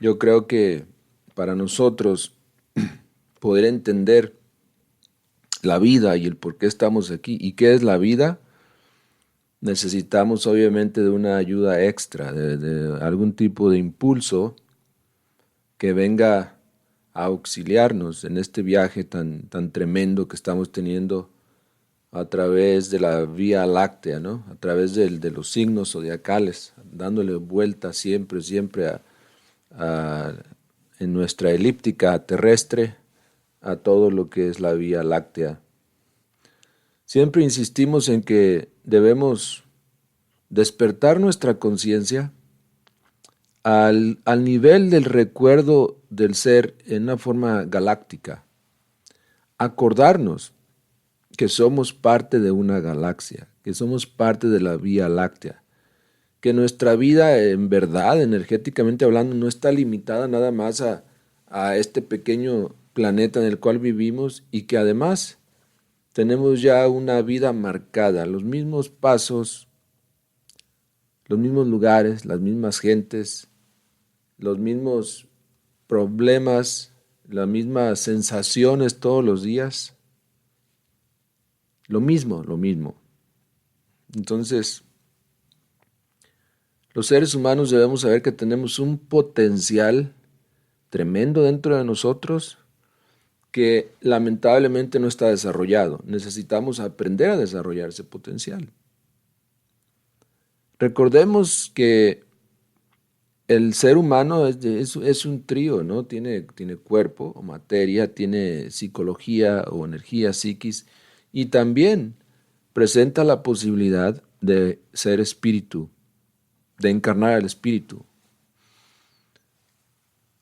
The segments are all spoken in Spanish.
Yo creo que para nosotros poder entender la vida y el por qué estamos aquí y qué es la vida, necesitamos obviamente de una ayuda extra, de algún tipo de impulso que venga a auxiliarnos en este viaje tan tremendo que estamos teniendo a través de la Vía Láctea, ¿no? A través de los signos zodiacales, dándole vuelta siempre a- en nuestra elíptica terrestre a todo lo que es la Vía Láctea. Siempre insistimos en que debemos despertar nuestra conciencia al nivel del recuerdo del ser en una forma galáctica. Acordarnos que somos parte de una galaxia, que somos parte de la Vía Láctea, que nuestra vida en verdad, energéticamente hablando, no está limitada nada más a este pequeño planeta en el cual vivimos y que además tenemos ya una vida marcada, los mismos pasos, los mismos lugares, las mismas gentes, los mismos problemas, las mismas sensaciones todos los días, lo mismo, lo mismo. Entonces, los seres humanos debemos saber que tenemos un potencial tremendo dentro de nosotros que lamentablemente no está desarrollado. Necesitamos aprender a desarrollar ese potencial. Recordemos que el ser humano es un trío, ¿no? Tiene cuerpo o materia, tiene psicología o energía, psiquis, y también presenta la posibilidad de ser espíritu, de encarnar al espíritu.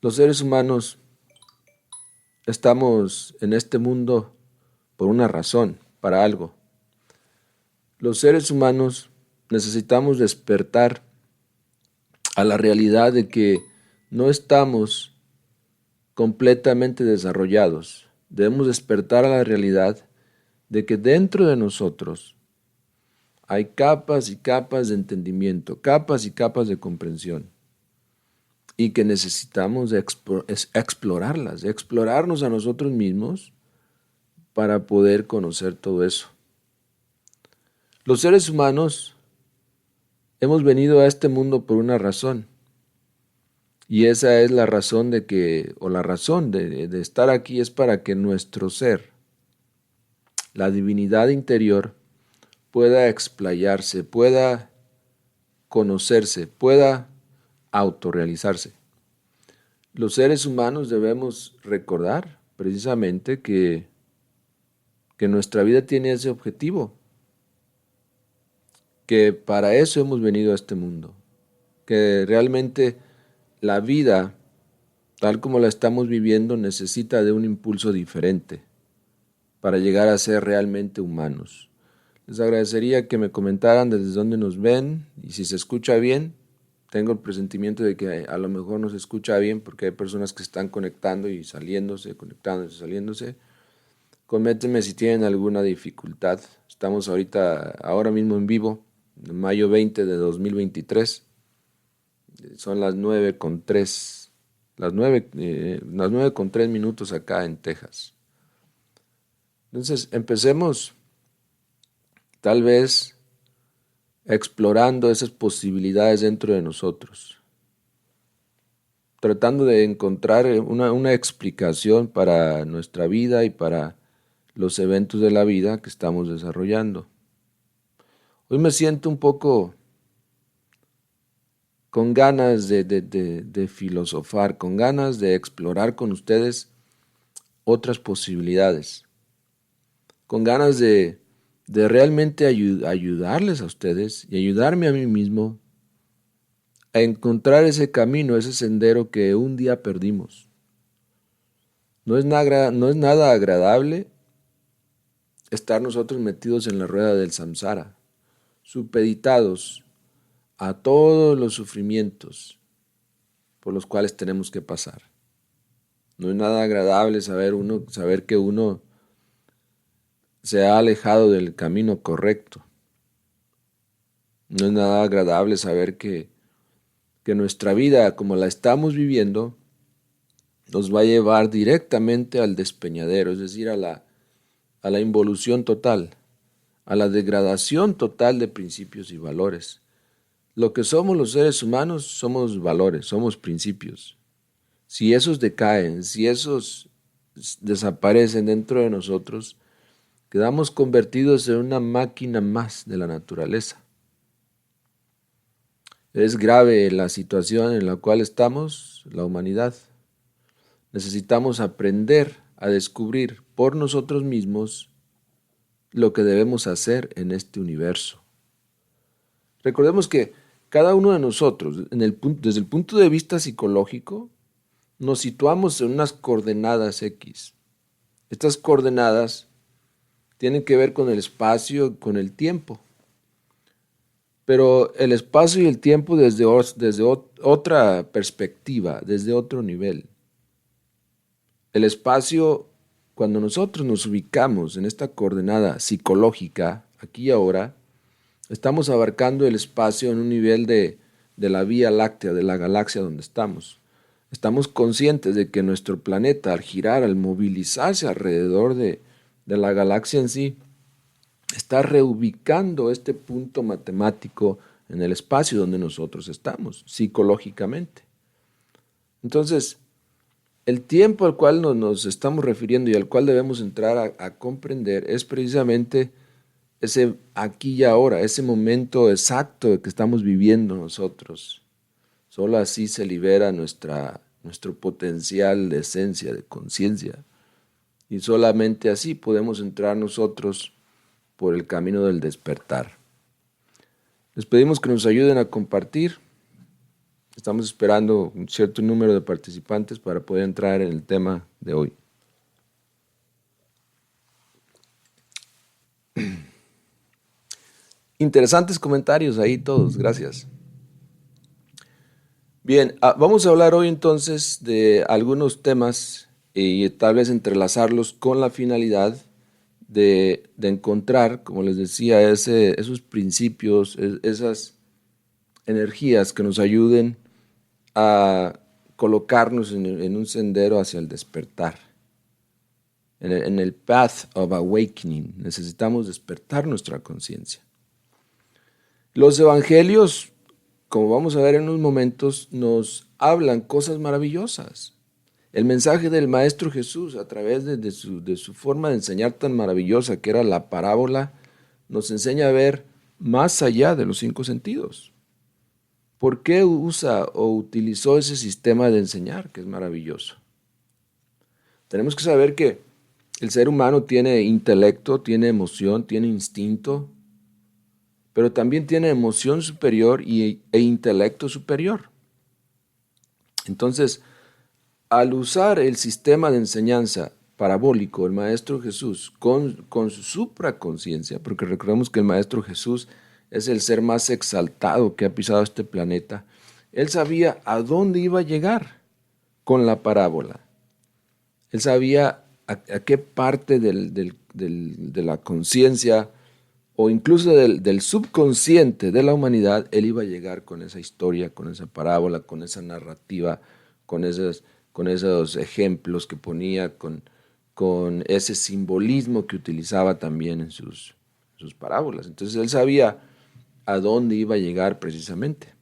Los seres humanos estamos en este mundo por una razón, para algo. Los seres humanos necesitamos despertar a la realidad de que no estamos completamente desarrollados. Debemos despertar a la realidad de que dentro de nosotros hay capas y capas de entendimiento, capas y capas de comprensión, y que necesitamos explorarlas, explorarnos a nosotros mismos para poder conocer todo eso. Los seres humanos hemos venido a este mundo por una razón, y esa es la razón de que, o la razón de estar aquí es para que nuestro ser, la divinidad interior, pueda explayarse, pueda conocerse, pueda autorrealizarse. Los seres humanos debemos recordar precisamente que nuestra vida tiene ese objetivo, que para eso hemos venido a este mundo, que realmente la vida, tal como la estamos viviendo, necesita de un impulso diferente para llegar a ser realmente humanos. Les agradecería que me comentaran desde dónde nos ven y si se escucha bien. Tengo el presentimiento de que a lo mejor no se escucha bien porque hay personas que se están conectando y saliéndose, conectándose, saliéndose. Coméntenme si tienen alguna dificultad. Estamos ahora mismo en vivo, en mayo 20 de 2023. Son las 9:03, las 9:03 acá en Texas. Entonces, empecemos tal vez explorando esas posibilidades dentro de nosotros, tratando de encontrar una explicación para nuestra vida y para los eventos de la vida que estamos desarrollando. Hoy me siento un poco con ganas de filosofar, con ganas de explorar con ustedes otras posibilidades, con ganas de realmente ayudarles a ustedes y ayudarme a mí mismo a encontrar ese camino, ese sendero que un día perdimos. No es nada agradable estar nosotros metidos en la rueda del samsara, supeditados a todos los sufrimientos por los cuales tenemos que pasar. No es nada agradable saber que uno se ha alejado del camino correcto. No es nada agradable saber que que nuestra vida como la estamos viviendo nos va a llevar directamente al despeñadero, es decir, a la involución total, a la degradación total de principios y valores. Lo que somos los seres humanos somos valores, somos principios. Si esos decaen, si esos desaparecen dentro de nosotros, quedamos convertidos en una máquina más de la naturaleza. Es grave la situación en la cual estamos, la humanidad. Necesitamos aprender a descubrir por nosotros mismos lo que debemos hacer en este universo. Recordemos que cada uno de nosotros, desde el punto de vista psicológico, nos situamos en unas coordenadas X. Estas coordenadas tienen que ver con el espacio, con el tiempo. Pero el espacio y el tiempo desde otra perspectiva, desde otro nivel. El espacio, cuando nosotros nos ubicamos en esta coordenada psicológica, aquí y ahora, estamos abarcando el espacio en un nivel de la Vía Láctea, de la galaxia donde estamos. Estamos conscientes de que nuestro planeta, al girar, al movilizarse alrededor de la galaxia en sí, está reubicando este punto matemático en el espacio donde nosotros estamos, psicológicamente. Entonces, el tiempo al cual nos estamos refiriendo y al cual debemos entrar a comprender es precisamente ese aquí y ahora, ese momento exacto que estamos viviendo nosotros. Solo así se libera nuestro potencial de esencia, de conciencia. Y solamente así podemos entrar nosotros por el camino del despertar. Les pedimos que nos ayuden a compartir. Estamos esperando un cierto número de participantes para poder entrar en el tema de hoy. Interesantes comentarios ahí todos, gracias. Bien, vamos a hablar hoy entonces de algunos temas y tal vez entrelazarlos con la finalidad de encontrar, como les decía, esos principios, esas energías que nos ayuden a colocarnos en un sendero hacia el despertar. En el path of awakening necesitamos despertar nuestra conciencia. Los evangelios, como vamos a ver en unos momentos, nos hablan cosas maravillosas. El mensaje del Maestro Jesús, a través de su forma de enseñar tan maravillosa que era la parábola, nos enseña a ver más allá de los 5 sentidos. ¿Por qué usa o utilizó ese sistema de enseñar, que es maravilloso? Tenemos que saber que el ser humano tiene intelecto, tiene emoción, tiene instinto, pero también tiene emoción superior e intelecto superior. Entonces, al usar el sistema de enseñanza parabólico, el Maestro Jesús, con su supraconciencia, porque recordemos que el Maestro Jesús es el ser más exaltado que ha pisado este planeta, él sabía a dónde iba a llegar con la parábola. Él sabía a qué parte de la conciencia o incluso del subconsciente de la humanidad él iba a llegar con esa historia, con esa parábola, con esa narrativa, con esos ejemplos que ponía, con ese simbolismo que utilizaba también en sus parábolas. Entonces él sabía a dónde iba a llegar precisamente.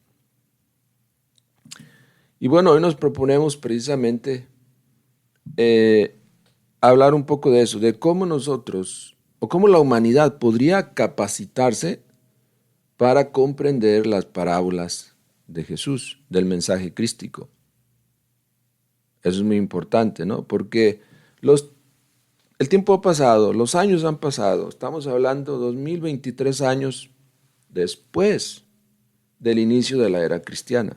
Y bueno, hoy nos proponemos precisamente hablar un poco de eso, de cómo nosotros o cómo la humanidad podría capacitarse para comprender las parábolas de Jesús, del mensaje crístico. Eso es muy importante, ¿no? Porque el tiempo ha pasado, los años han pasado, estamos hablando 2023 años después del inicio de la era cristiana.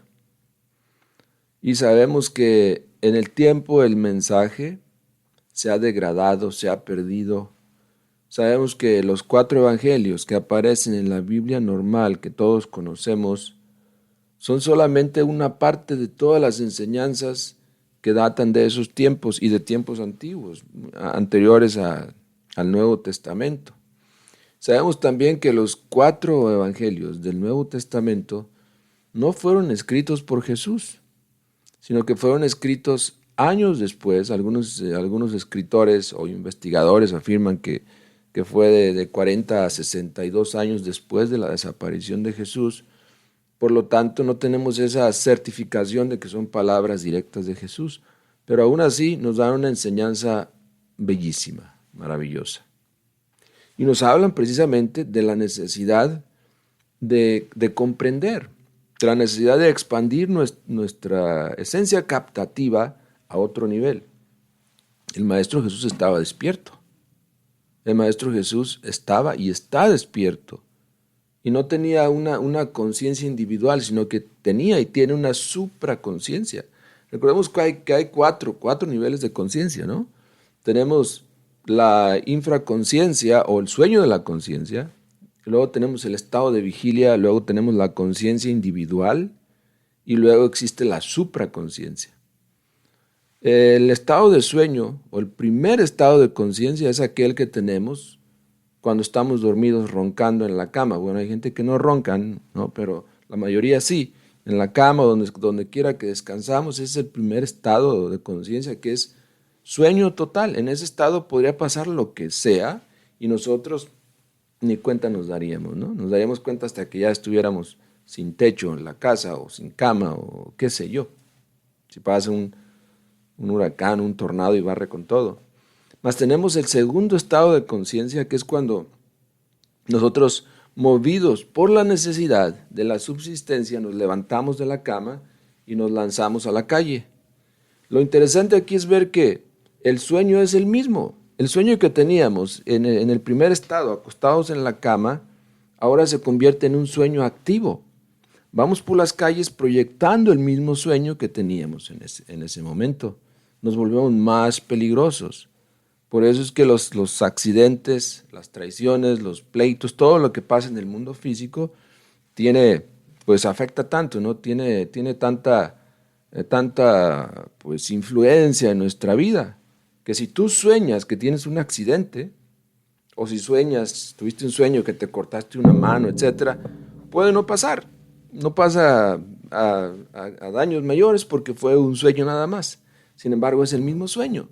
Y sabemos que en el tiempo el mensaje se ha degradado, se ha perdido. Sabemos que los 4 evangelios que aparecen en la Biblia normal que todos conocemos son solamente una parte de todas las enseñanzas que datan de esos tiempos y de tiempos antiguos, anteriores al Nuevo Testamento. Sabemos también que los 4 evangelios del Nuevo Testamento no fueron escritos por Jesús, sino que fueron escritos años después. Algunos escritores o investigadores afirman que fue de 40 a 62 años después de la desaparición de Jesús. Por lo tanto, no tenemos esa certificación de que son palabras directas de Jesús, pero aún así nos dan una enseñanza bellísima, maravillosa. Y nos hablan precisamente de la necesidad de comprender, de la necesidad de expandir nuestra esencia captativa a otro nivel. El Maestro Jesús estaba despierto. El Maestro Jesús estaba y está despierto. Y no tenía una conciencia individual, sino que tenía y tiene una supraconciencia. Recordemos que hay cuatro niveles de conciencia, ¿no? Tenemos la infraconciencia o el sueño de la conciencia, luego tenemos el estado de vigilia, luego tenemos la conciencia individual y luego existe la supraconciencia. El estado de sueño o el primer estado de conciencia es aquel que tenemos cuando estamos dormidos roncando en la cama. Bueno, hay gente que no roncan, ¿no? Pero la mayoría sí. En la cama, donde quiera que descansamos, ese es el primer estado de conciencia, que es sueño total. En ese estado podría pasar lo que sea y nosotros ni cuenta nos daríamos, ¿no? Nos daríamos cuenta hasta que ya estuviéramos sin techo en la casa o sin cama o qué sé yo. Si pasa un huracán, un tornado y barre con todo. Mas tenemos el segundo estado de conciencia, que es cuando nosotros, movidos por la necesidad de la subsistencia, nos levantamos de la cama y nos lanzamos a la calle. Lo interesante aquí es ver que el sueño es el mismo. El sueño que teníamos en el primer estado, acostados en la cama, ahora se convierte en un sueño activo. Vamos por las calles proyectando el mismo sueño que teníamos en ese momento. Nos volvemos más peligrosos. Por eso es que los accidentes, las traiciones, los pleitos, todo lo que pasa en el mundo físico pues afecta tanto, ¿no? Tiene tanta pues influencia en nuestra vida, que si tú sueñas que tienes un accidente, o si tuviste un sueño que te cortaste una mano, etcétera, puede no pasar. No pasa a daños mayores porque fue un sueño nada más. Sin embargo, es el mismo sueño.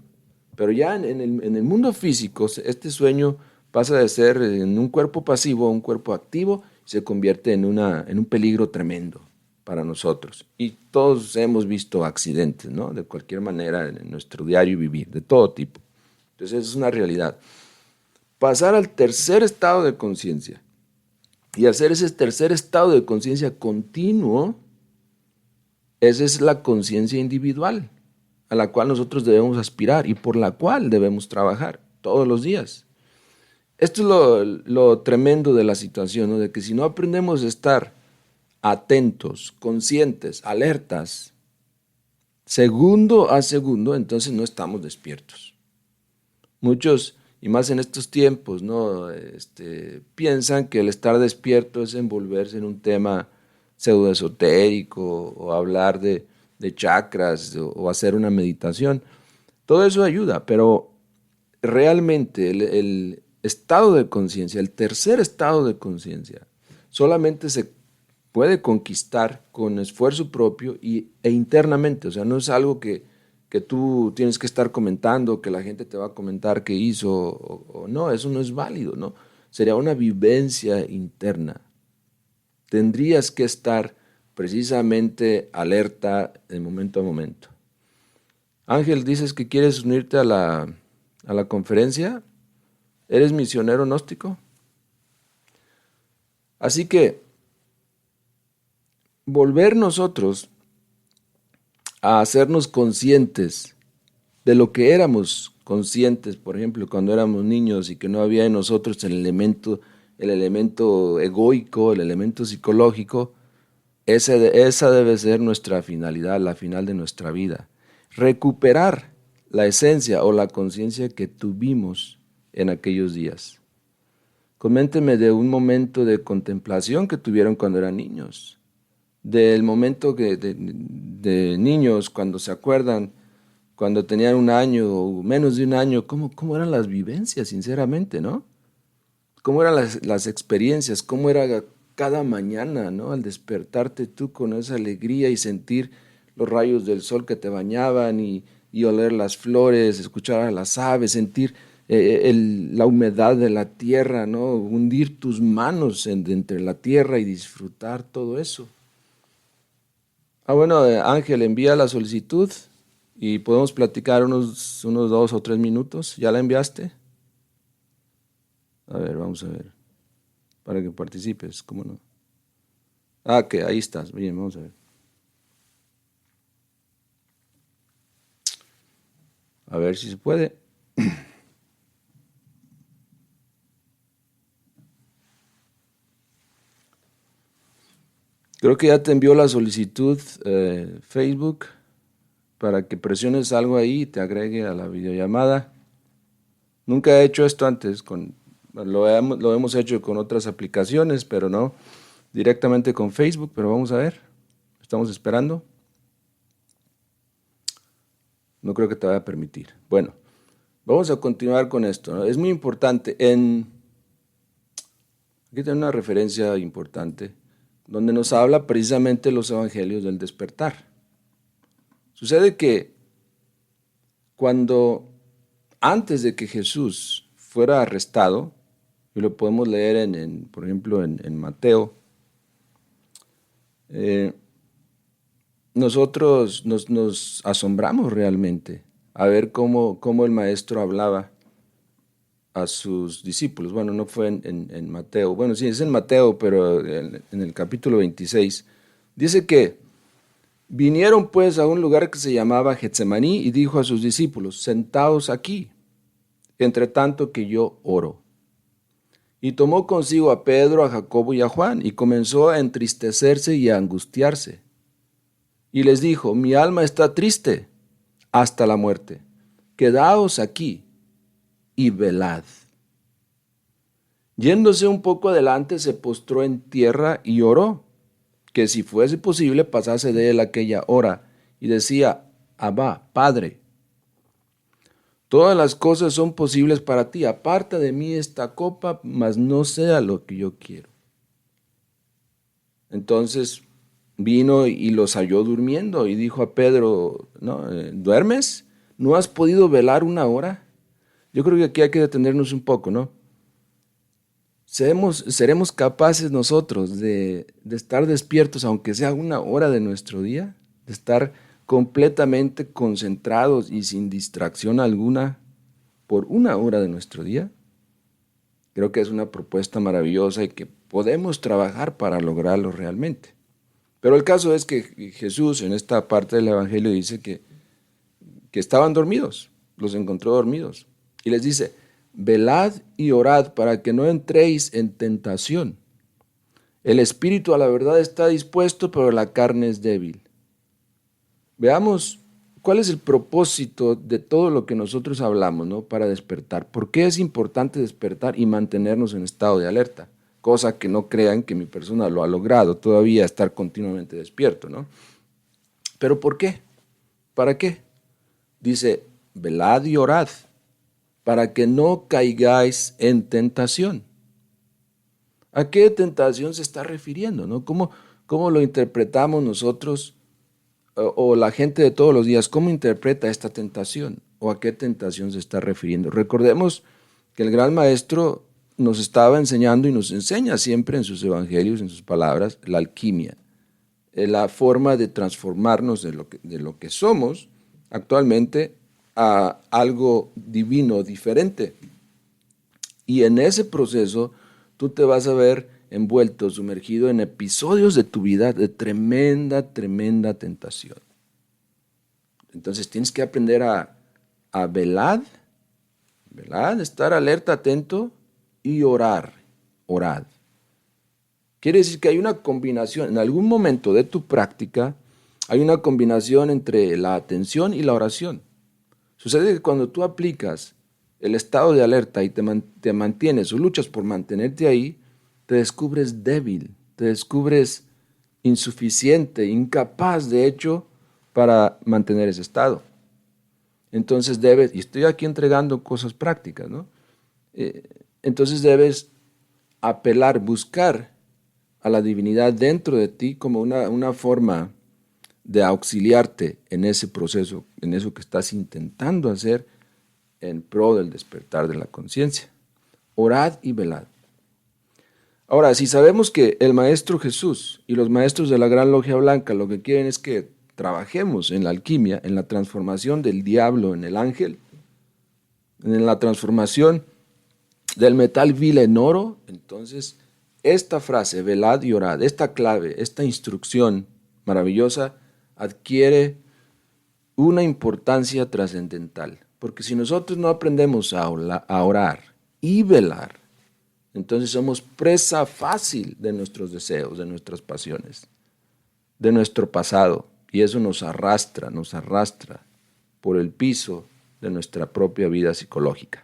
Pero ya en el mundo físico, este sueño pasa de ser en un cuerpo pasivo a un cuerpo activo y se convierte en un peligro tremendo para nosotros. Y todos hemos visto accidentes, ¿no? De cualquier manera en nuestro diario vivir, de todo tipo. Entonces, eso es una realidad. Pasar al tercer estado de conciencia y hacer ese tercer estado de conciencia continuo, esa es la conciencia individual a la cual nosotros debemos aspirar y por la cual debemos trabajar todos los días. Esto es lo tremendo de la situación, ¿no? De que si no aprendemos a estar atentos, conscientes, alertas, segundo a segundo, entonces no estamos despiertos. Muchos, y más en estos tiempos, ¿no? Piensan que el estar despierto es envolverse en un tema pseudoesotérico o hablar de chakras o hacer una meditación. Todo eso ayuda, pero realmente el estado de conciencia, el tercer estado de conciencia, solamente se puede conquistar con esfuerzo propio e internamente. O sea, no es algo que tú tienes que estar comentando, que la gente te va a comentar qué hizo, o no, eso no es válido, ¿no? Sería una vivencia interna. Tendrías que estar precisamente alerta de momento a momento. Ángel, dices que quieres unirte a la conferencia. ¿Eres misionero gnóstico? Así que volver nosotros a hacernos conscientes de lo que éramos conscientes, por ejemplo, cuando éramos niños y que no había en nosotros el elemento egoico, el elemento psicológico, esa debe ser nuestra finalidad, la final de nuestra vida. Recuperar la esencia o la conciencia que tuvimos en aquellos días. Coménteme de un momento de contemplación que tuvieron cuando eran niños, del momento de niños cuando se acuerdan, cuando tenían un año o menos de un año, cómo eran las vivencias, sinceramente, ¿no? ¿Cómo eran las experiencias? ¿Cómo era cada mañana, ¿no? Al despertarte tú con esa alegría y sentir los rayos del sol que te bañaban y oler las flores, escuchar a las aves, sentir la humedad de la tierra, ¿no? Hundir tus manos entre la tierra y disfrutar todo eso. Bueno, Ángel, envía la solicitud y podemos platicar unos 2 o 3 minutos. ¿Ya la enviaste? A ver, vamos a ver. Para que participes, ¿cómo no? Ah, que ahí estás. Bien, vamos a ver. A ver si se puede. Creo que ya te envió la solicitud Facebook para que presiones algo ahí y te agregue a la videollamada. Nunca he hecho esto antes, lo hemos hecho con otras aplicaciones, pero no directamente con Facebook, pero vamos a ver. Estamos esperando. No creo que te vaya a permitir. Bueno, vamos a continuar con esto, ¿no? Es muy importante. Aquí tengo una referencia importante donde nos habla precisamente los evangelios del despertar. Sucede que antes de que Jesús fuera arrestado, y lo podemos leer por ejemplo, en Mateo, nosotros nos asombramos realmente a ver cómo el maestro hablaba a sus discípulos. Bueno, no fue en Mateo. Bueno, sí, es en Mateo, pero en el capítulo 26. Dice que vinieron pues a un lugar que se llamaba Getsemaní y dijo a sus discípulos, sentaos aquí, entre tanto que yo oro. Y tomó consigo a Pedro, a Jacobo y a Juan, y comenzó a entristecerse y a angustiarse. Y les dijo, mi alma está triste hasta la muerte. Quedaos aquí y velad. Yéndose un poco adelante, se postró en tierra y oró, que si fuese posible pasase de él aquella hora, y decía, Abba, Padre, todas las cosas son posibles para ti, aparta de mí esta copa, mas no sea lo que yo quiero. Entonces vino y los halló durmiendo y dijo a Pedro, ¿no? ¿Duermes? ¿No has podido velar una hora? Yo creo que aquí hay que detenernos un poco, ¿no? ¿Seremos capaces nosotros de estar despiertos, aunque sea una hora de nuestro día? De estar completamente concentrados y sin distracción alguna por una hora de nuestro día. Creo que es una propuesta maravillosa y que podemos trabajar para lograrlo realmente. Pero el caso es que Jesús en esta parte del Evangelio dice que estaban dormidos, los encontró dormidos. Y les dice, velad y orad para que no entréis en tentación. El espíritu a la verdad está dispuesto, pero la carne es débil. Veamos cuál es el propósito de todo lo que nosotros hablamos, ¿no? Para despertar. ¿Por qué es importante despertar y mantenernos en estado de alerta? Cosa que no crean que mi persona lo ha logrado todavía, estar continuamente despierto, ¿no? ¿Pero por qué? ¿Para qué? Dice, velad y orad, para que no caigáis en tentación. ¿A qué tentación se está refiriendo, no? ¿Cómo lo interpretamos nosotros o la gente de todos los días? ¿Cómo interpreta esta tentación? ¿O a qué tentación se está refiriendo? Recordemos que el gran maestro nos estaba enseñando y nos enseña siempre en sus evangelios, en sus palabras, la alquimia, la forma de transformarnos de lo que somos actualmente a algo divino, diferente. Y en ese proceso tú te vas a ver envuelto, sumergido en episodios de tu vida de tremenda, tremenda tentación. Entonces tienes que aprender a velar, estar alerta, atento y orar, orad. Quiere decir que hay una combinación, en algún momento de tu práctica, hay una combinación entre la atención y la oración. Sucede que cuando tú aplicas el estado de alerta y te mantienes o luchas por mantenerte ahí, te descubres débil, te descubres insuficiente, incapaz de hecho para mantener ese estado. Entonces debes, y estoy aquí entregando cosas prácticas, ¿no? Entonces debes apelar, buscar a la divinidad dentro de ti como una forma de auxiliarte en ese proceso, en eso que estás intentando hacer en pro del despertar de la conciencia. Orad y velad. Ahora, si sabemos que el Maestro Jesús y los maestros de la Gran Logia Blanca lo que quieren es que trabajemos en la alquimia, en la transformación del diablo en el ángel, en la transformación del metal vil en oro, entonces esta frase, velad y orad, esta clave, esta instrucción maravillosa, adquiere una importancia trascendental. Porque si nosotros no aprendemos a orar y velar, entonces somos presa fácil de nuestros deseos, de nuestras pasiones, de nuestro pasado. Y eso nos arrastra por el piso de nuestra propia vida psicológica.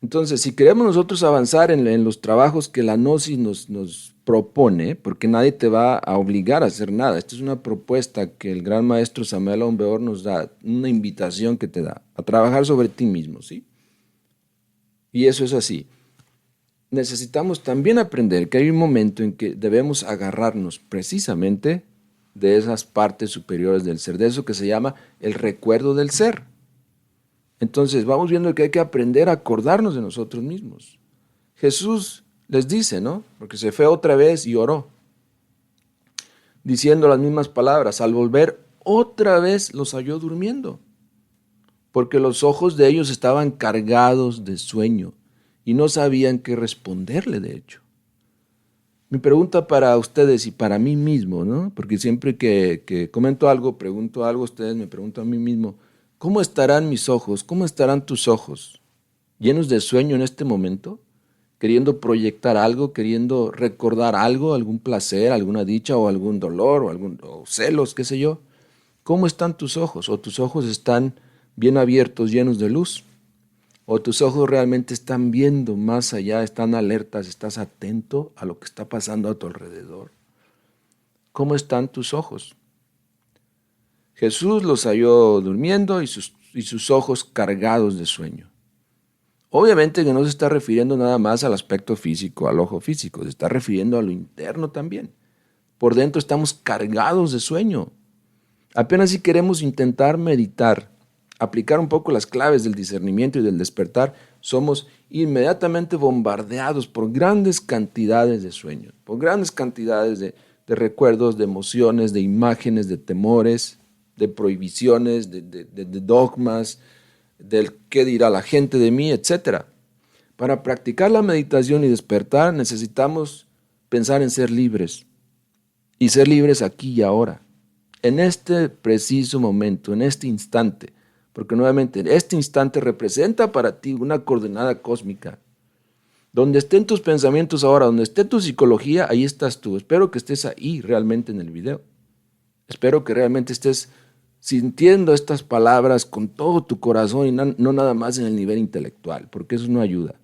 Entonces, si queremos nosotros avanzar en los trabajos que la gnosis nos propone, porque nadie te va a obligar a hacer nada, esta es una propuesta que el gran maestro Samael Aun Weor nos da, una invitación que te da a trabajar sobre ti mismo, ¿sí? Y eso es así. Necesitamos también aprender que hay un momento en que debemos agarrarnos precisamente de esas partes superiores del ser, de eso que se llama el recuerdo del ser. Entonces vamos viendo que hay que aprender a acordarnos de nosotros mismos. Jesús les dice, ¿no? Porque se fue otra vez y oró, diciendo las mismas palabras. Al volver, otra vez los halló durmiendo, porque los ojos de ellos estaban cargados de sueño y no sabían qué responderle, de hecho. Mi pregunta para ustedes y para mí mismo, ¿no? Porque siempre que comento algo, pregunto algo, ustedes me preguntan a mí mismo, ¿cómo estarán mis ojos? ¿Cómo estarán tus ojos? ¿Llenos de sueño en este momento? ¿Queriendo proyectar algo? ¿Queriendo recordar algo? ¿Algún placer, alguna dicha o algún dolor o celos, qué sé yo? ¿Cómo están tus ojos? ¿O tus ojos están bien abiertos, llenos de luz? ¿O tus ojos realmente están viendo más allá, están alertas, estás atento a lo que está pasando a tu alrededor? ¿Cómo están tus ojos? Jesús los halló durmiendo y sus ojos cargados de sueño. Obviamente que no se está refiriendo nada más al aspecto físico, al ojo físico, se está refiriendo a lo interno también. Por dentro estamos cargados de sueño. Apenas si queremos intentar meditar, aplicar un poco las claves del discernimiento y del despertar, somos inmediatamente bombardeados por grandes cantidades de sueños, por grandes cantidades de recuerdos, de emociones, de imágenes, de temores, de prohibiciones, de dogmas, del qué dirá la gente de mí, etc. Para practicar la meditación y despertar necesitamos pensar en ser libres, y ser libres aquí y ahora, en este preciso momento, en este instante, porque nuevamente este instante representa para ti una coordenada cósmica. Donde estén tus pensamientos ahora, donde esté tu psicología, ahí estás tú. Espero que estés ahí realmente en el video. Espero que realmente estés sintiendo estas palabras con todo tu corazón y no nada más en el nivel intelectual, porque eso no ayuda.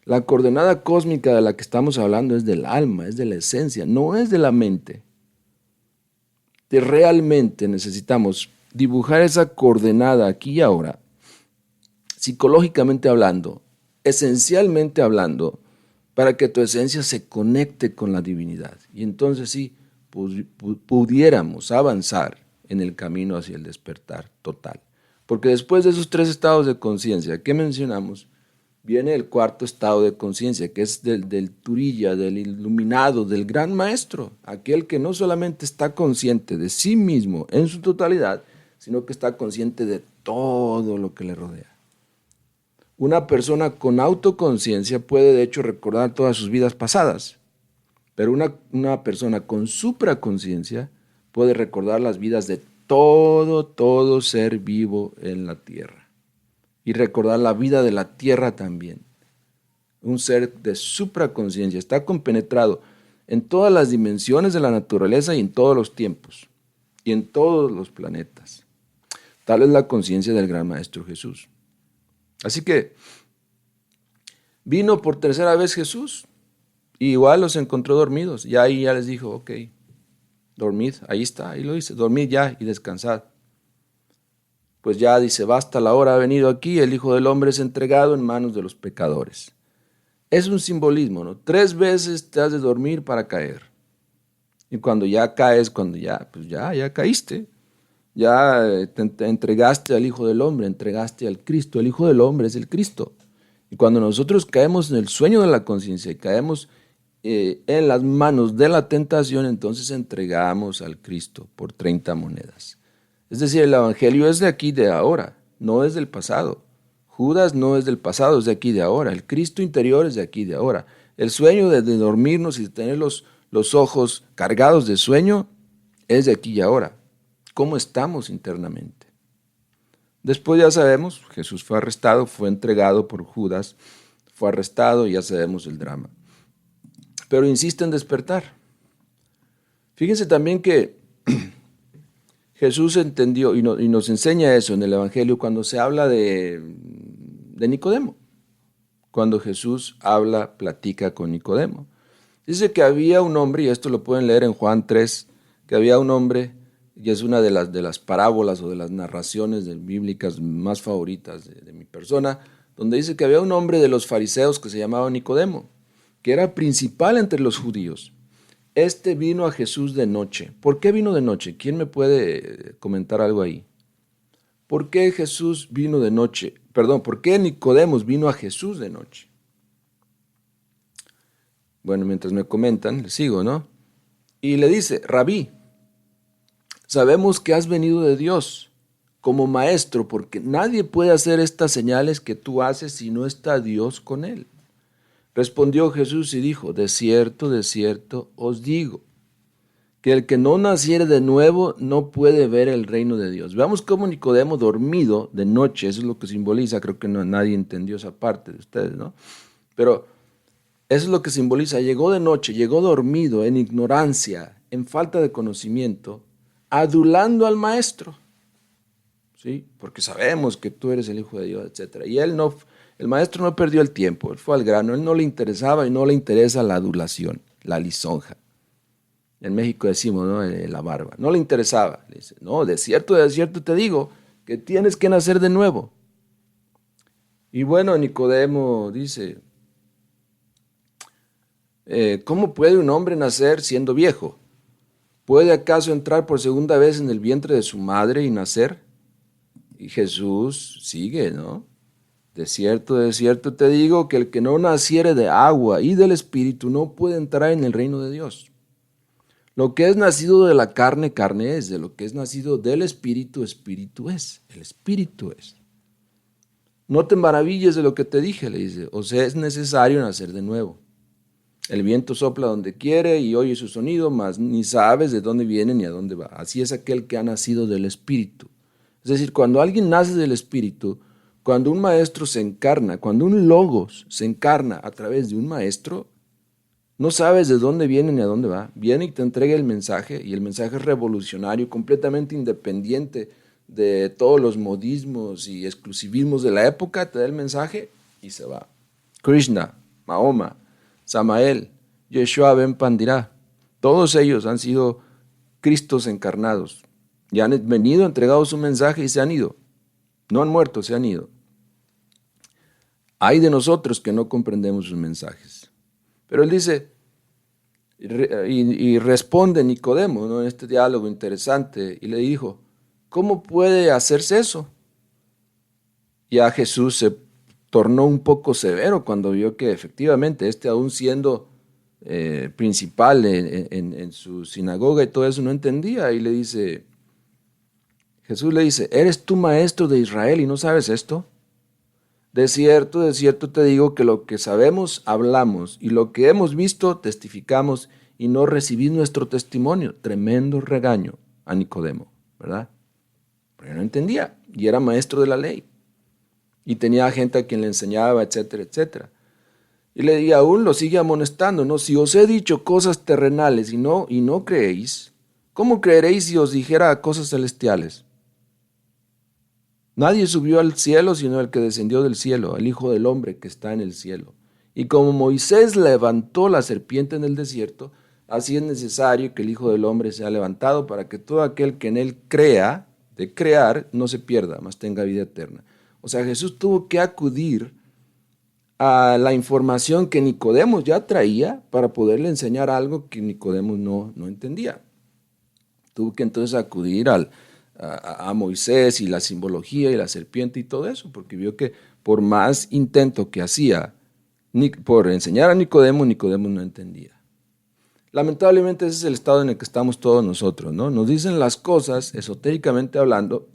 La coordenada cósmica de la que estamos hablando es del alma, es de la esencia, no es de la mente. Realmente necesitamos dibujar esa coordenada aquí y ahora, psicológicamente hablando, esencialmente hablando, para que tu esencia se conecte con la divinidad. Y entonces sí, pudiéramos avanzar en el camino hacia el despertar total. Porque después de esos 3 estados de conciencia que mencionamos, viene el 4º estado de conciencia, que es del Turilla, del iluminado, del gran maestro, aquel que no solamente está consciente de sí mismo en su totalidad, sino que está consciente de todo lo que le rodea. Una persona con autoconciencia puede de hecho recordar todas sus vidas pasadas, pero una persona con supraconciencia puede recordar las vidas de todo ser vivo en la tierra. Y recordar la vida de la tierra también. Un ser de supraconciencia está compenetrado en todas las dimensiones de la naturaleza y en todos los tiempos y en todos los planetas. Tal es la conciencia del gran Maestro Jesús. Así que vino por 3ª vez Jesús y igual los encontró dormidos. Y ahí ya les dijo, ok, dormid, ahí está, ahí lo dice, dormid ya y descansad. Pues ya dice, basta, la hora ha venido aquí, el Hijo del Hombre es entregado en manos de los pecadores. Es un simbolismo, ¿no? 3 veces te has de dormir para caer. Y cuando ya caes, pues ya caíste. Ya te entregaste al Hijo del Hombre, entregaste al Cristo. El Hijo del Hombre es el Cristo. Y cuando nosotros caemos en el sueño de la conciencia y caemos en las manos de la tentación, entonces entregamos al Cristo por 30 monedas. Es decir, el Evangelio es de aquí, de ahora, no es del pasado. Judas no es del pasado, es de aquí, de ahora. El Cristo interior es de aquí, de ahora. El sueño de dormirnos y de tener los ojos cargados de sueño es de aquí y ahora. ¿Cómo estamos internamente? Después ya sabemos, Jesús fue arrestado, fue entregado por Judas, fue arrestado y ya sabemos el drama. Pero insiste en despertar. Fíjense también que Jesús entendió y nos enseña eso en el Evangelio cuando se habla de Nicodemo. Cuando Jesús platica con Nicodemo. Dice que había un hombre, y esto lo pueden leer en Juan 3, que había un hombre, y es una de las parábolas o de las narraciones bíblicas más favoritas de mi persona, donde dice que había un hombre de los fariseos que se llamaba Nicodemo, que era principal entre los judíos. Este vino a Jesús de noche. ¿Por qué vino de noche? ¿Quién me puede comentar algo ahí? ¿Por qué Jesús vino de noche? Perdón, ¿por qué Nicodemos vino a Jesús de noche? Bueno, mientras me comentan, le sigo, ¿no? Y le dice, Rabí, sabemos que has venido de Dios como maestro, porque nadie puede hacer estas señales que tú haces si no está Dios con él. Respondió Jesús y dijo, de cierto os digo, que el que no naciere de nuevo no puede ver el reino de Dios. Veamos cómo Nicodemo dormido de noche, eso es lo que simboliza, creo que nadie entendió esa parte de ustedes, ¿no? Pero eso es lo que simboliza, llegó de noche, llegó dormido, en ignorancia, en falta de conocimiento, adulando al maestro, ¿sí? Porque sabemos que tú eres el Hijo de Dios, etc. Y el maestro no perdió el tiempo, él fue al grano, él no le interesaba y no le interesa la adulación, la lisonja. En México decimos, ¿no? La barba. No le interesaba. Le dice, no, de cierto te digo que tienes que nacer de nuevo. Y bueno, Nicodemo dice, ¿cómo puede un hombre nacer siendo viejo? ¿Puede acaso entrar por segunda vez en el vientre de su madre y nacer? Y Jesús sigue, ¿no? De cierto te digo que el que no naciere de agua y del Espíritu no puede entrar en el reino de Dios. Lo que es nacido de la carne, carne es. De lo que es nacido del Espíritu, Espíritu es. El Espíritu es. No te maravilles de lo que te dije, le dice. O sea, es necesario nacer de nuevo. El viento sopla donde quiere y oye su sonido, mas ni sabes de dónde viene ni a dónde va. Así es aquel que ha nacido del Espíritu. Es decir, cuando alguien nace del Espíritu, cuando un maestro se encarna, cuando un logos se encarna a través de un maestro, no sabes de dónde viene ni a dónde va. Viene y te entrega el mensaje, y el mensaje es revolucionario, completamente independiente de todos los modismos y exclusivismos de la época. Te da el mensaje y se va. Krishna, Mahoma, Samael, Yeshua ben Pandira, todos ellos han sido Cristos encarnados. Y han venido, entregado su mensaje y se han ido. No han muerto, se han ido. Hay de nosotros que no comprendemos sus mensajes. Pero él dice, y responde Nicodemo, ¿no? En este diálogo interesante, y le dijo, ¿cómo puede hacerse eso? Y a Jesús se tornó un poco severo cuando vio que efectivamente aún siendo principal en su sinagoga y todo eso, no entendía, y Jesús le dice, ¿eres tú maestro de Israel y no sabes esto? De cierto te digo que lo que sabemos hablamos y lo que hemos visto testificamos y no recibís nuestro testimonio. Tremendo regaño a Nicodemo, ¿verdad? Pero no entendía y era maestro de la ley y tenía gente a quien le enseñaba, etcétera, etcétera. Y aún lo sigue amonestando, ¿no? Si os he dicho cosas terrenales y no creéis, ¿cómo creeréis si os dijera cosas celestiales? Nadie subió al cielo sino el que descendió del cielo, el Hijo del Hombre que está en el cielo. Y como Moisés levantó la serpiente en el desierto, así es necesario que el Hijo del Hombre sea levantado para que todo aquel que en él crea, de crear, no se pierda, mas tenga vida eterna. O sea, Jesús tuvo que acudir a la información que Nicodemo ya traía para poderle enseñar algo que Nicodemo no entendía. Tuvo que entonces acudir a Moisés y la simbología y la serpiente y todo eso, porque vio que por más intento que hacía por enseñar a Nicodemo, Nicodemo no entendía. Lamentablemente ese es el estado en el que estamos todos nosotros, ¿no? Nos dicen las cosas, esotéricamente hablando,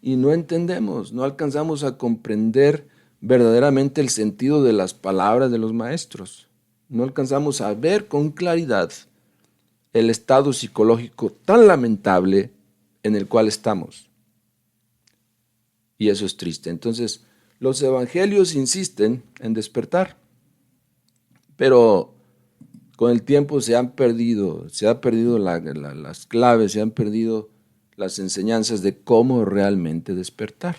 y no entendemos, no alcanzamos a comprender verdaderamente el sentido de las palabras de los maestros. No alcanzamos a ver con claridad el estado psicológico tan lamentable en el cual estamos. Y eso es triste. Entonces, los evangelios insisten en despertar, pero con el tiempo se ha perdido las claves, se han perdido las enseñanzas de cómo realmente despertar.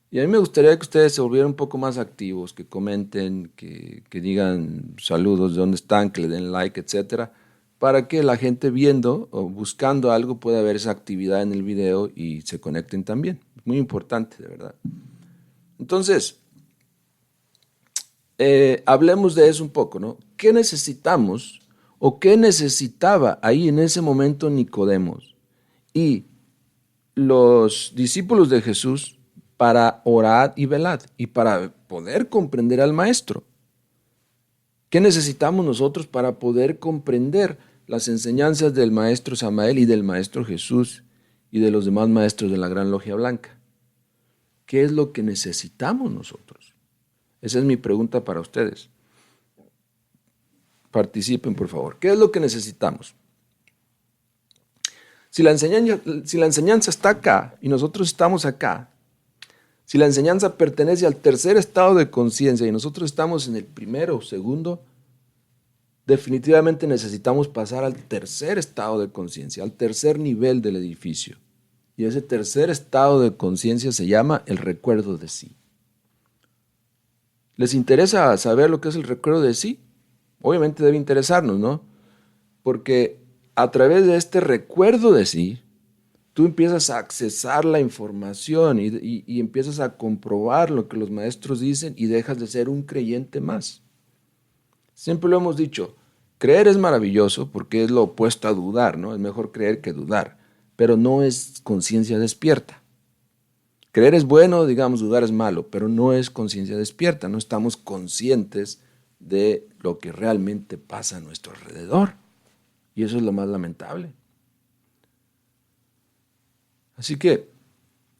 Y a mí me gustaría que ustedes se volvieran un poco más activos, que comenten, que digan saludos, de dónde están, que le den like, etcétera, para que la gente viendo o buscando algo pueda ver esa actividad en el video y se conecten también. Muy importante, de verdad. Entonces, hablemos de eso un poco, ¿no? ¿Qué necesitamos o qué necesitaba ahí en ese momento Nicodemo y los discípulos de Jesús para orar y velar y para poder comprender al Maestro? ¿Qué necesitamos nosotros para poder comprender las enseñanzas del Maestro Samael y del Maestro Jesús y de los demás maestros de la Gran Logia Blanca? ¿Qué es lo que necesitamos nosotros? Esa es mi pregunta para ustedes. Participen, por favor. ¿Qué es lo que necesitamos? Si la enseñanza está acá y nosotros estamos acá, si la enseñanza pertenece al tercer estado de conciencia y nosotros estamos en el primero o segundo, definitivamente necesitamos pasar al tercer estado de conciencia, al tercer nivel del edificio. Y ese tercer estado de conciencia se llama el recuerdo de sí. ¿Les interesa saber lo que es el recuerdo de sí? Obviamente debe interesarnos, ¿no? Porque a través de este recuerdo de sí, tú empiezas a accesar la información y empiezas a comprobar lo que los maestros dicen y dejas de ser un creyente más. Siempre lo hemos dicho, creer es maravilloso porque es lo opuesto a dudar, ¿no? Es mejor creer que dudar, pero no es conciencia despierta. Creer es bueno, digamos, dudar es malo, pero no es conciencia despierta, no estamos conscientes de lo que realmente pasa a nuestro alrededor. Y eso es lo más lamentable. Así que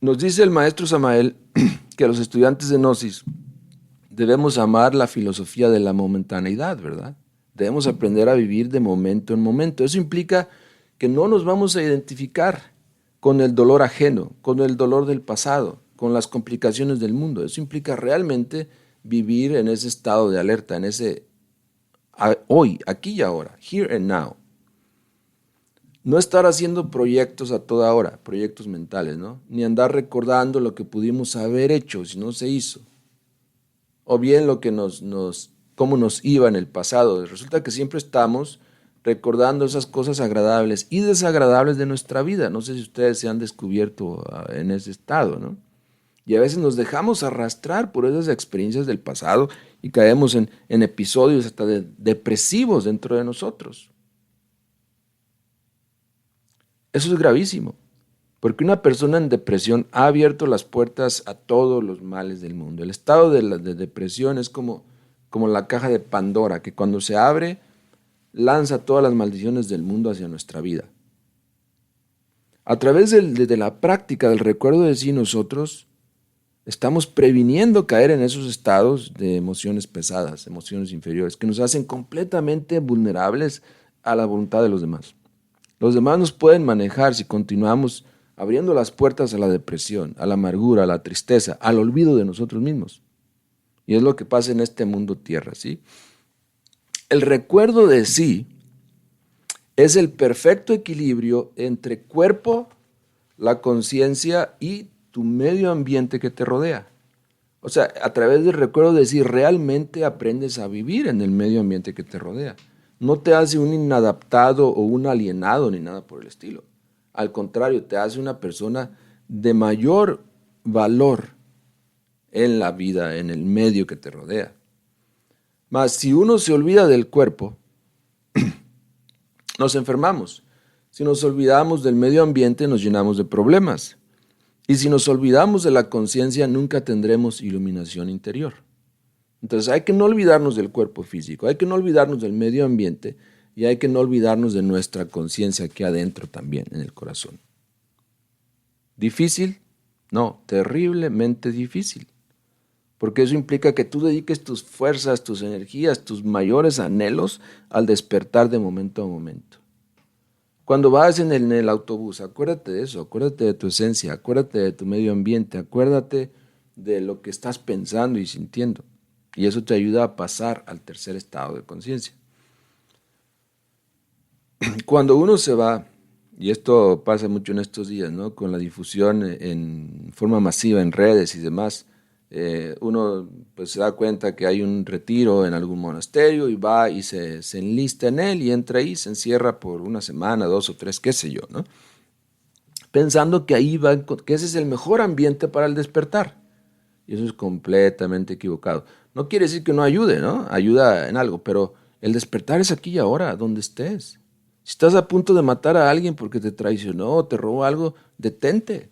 nos dice el maestro Samael que los estudiantes de Gnosis debemos amar la filosofía de la momentaneidad, ¿verdad? Debemos aprender a vivir de momento en momento. Eso implica que no nos vamos a identificar con el dolor ajeno, con el dolor del pasado, con las complicaciones del mundo. Eso implica realmente vivir en ese estado de alerta, en ese hoy, aquí y ahora, here and now. No estar haciendo proyectos a toda hora, proyectos mentales, ¿no? Ni andar recordando lo que pudimos haber hecho si no se hizo. O bien lo que cómo nos iba en el pasado. Resulta que siempre estamos recordando esas cosas agradables y desagradables de nuestra vida. No sé si ustedes se han descubierto en ese estado, ¿no? Y a veces nos dejamos arrastrar por esas experiencias del pasado y caemos en episodios hasta depresivos dentro de nosotros. Eso es gravísimo, porque una persona en depresión ha abierto las puertas a todos los males del mundo. El estado de depresión es como la caja de Pandora, que cuando se abre, lanza todas las maldiciones del mundo hacia nuestra vida. A través de la práctica del recuerdo de sí, nosotros estamos previniendo caer en esos estados de emociones pesadas, emociones inferiores, que nos hacen completamente vulnerables a la voluntad de los demás. Los demás nos pueden manejar si continuamos abriendo las puertas a la depresión, a la amargura, a la tristeza, al olvido de nosotros mismos. Y es lo que pasa en este mundo tierra, ¿sí? El recuerdo de sí es el perfecto equilibrio entre cuerpo, la conciencia y tu medio ambiente que te rodea. O sea, a través del recuerdo de sí realmente aprendes a vivir en el medio ambiente que te rodea. No te hace un inadaptado o un alienado ni nada por el estilo. Al contrario, te hace una persona de mayor valor en la vida, en el medio que te rodea. Mas si uno se olvida del cuerpo, nos enfermamos. Si nos olvidamos del medio ambiente, nos llenamos de problemas. Y si nos olvidamos de la conciencia, nunca tendremos iluminación interior. Entonces hay que no olvidarnos del cuerpo físico, hay que no olvidarnos del medio ambiente y hay que no olvidarnos de nuestra conciencia aquí adentro también, en el corazón. ¿Difícil? No, terriblemente difícil. Porque eso implica que tú dediques tus fuerzas, tus energías, tus mayores anhelos al despertar de momento a momento. Cuando vas en el autobús, acuérdate de eso, acuérdate de tu esencia, acuérdate de tu medio ambiente, acuérdate de lo que estás pensando y sintiendo. Y eso te ayuda a pasar al tercer estado de conciencia. Cuando uno se va, y esto pasa mucho en estos días, ¿no? Con la difusión en forma masiva en redes y demás, uno pues se da cuenta que hay un retiro en algún monasterio y va y se enlista en él y entra ahí, se encierra por una semana, 2 o 3, qué sé yo, ¿no? Pensando que ahí va, que ese es el mejor ambiente para el despertar. Y eso es completamente equivocado. No quiere decir que no ayude, ¿no? Ayuda en algo, pero el despertar es aquí y ahora, donde estés. Si estás a punto de matar a alguien porque te traicionó o te robó algo, detente.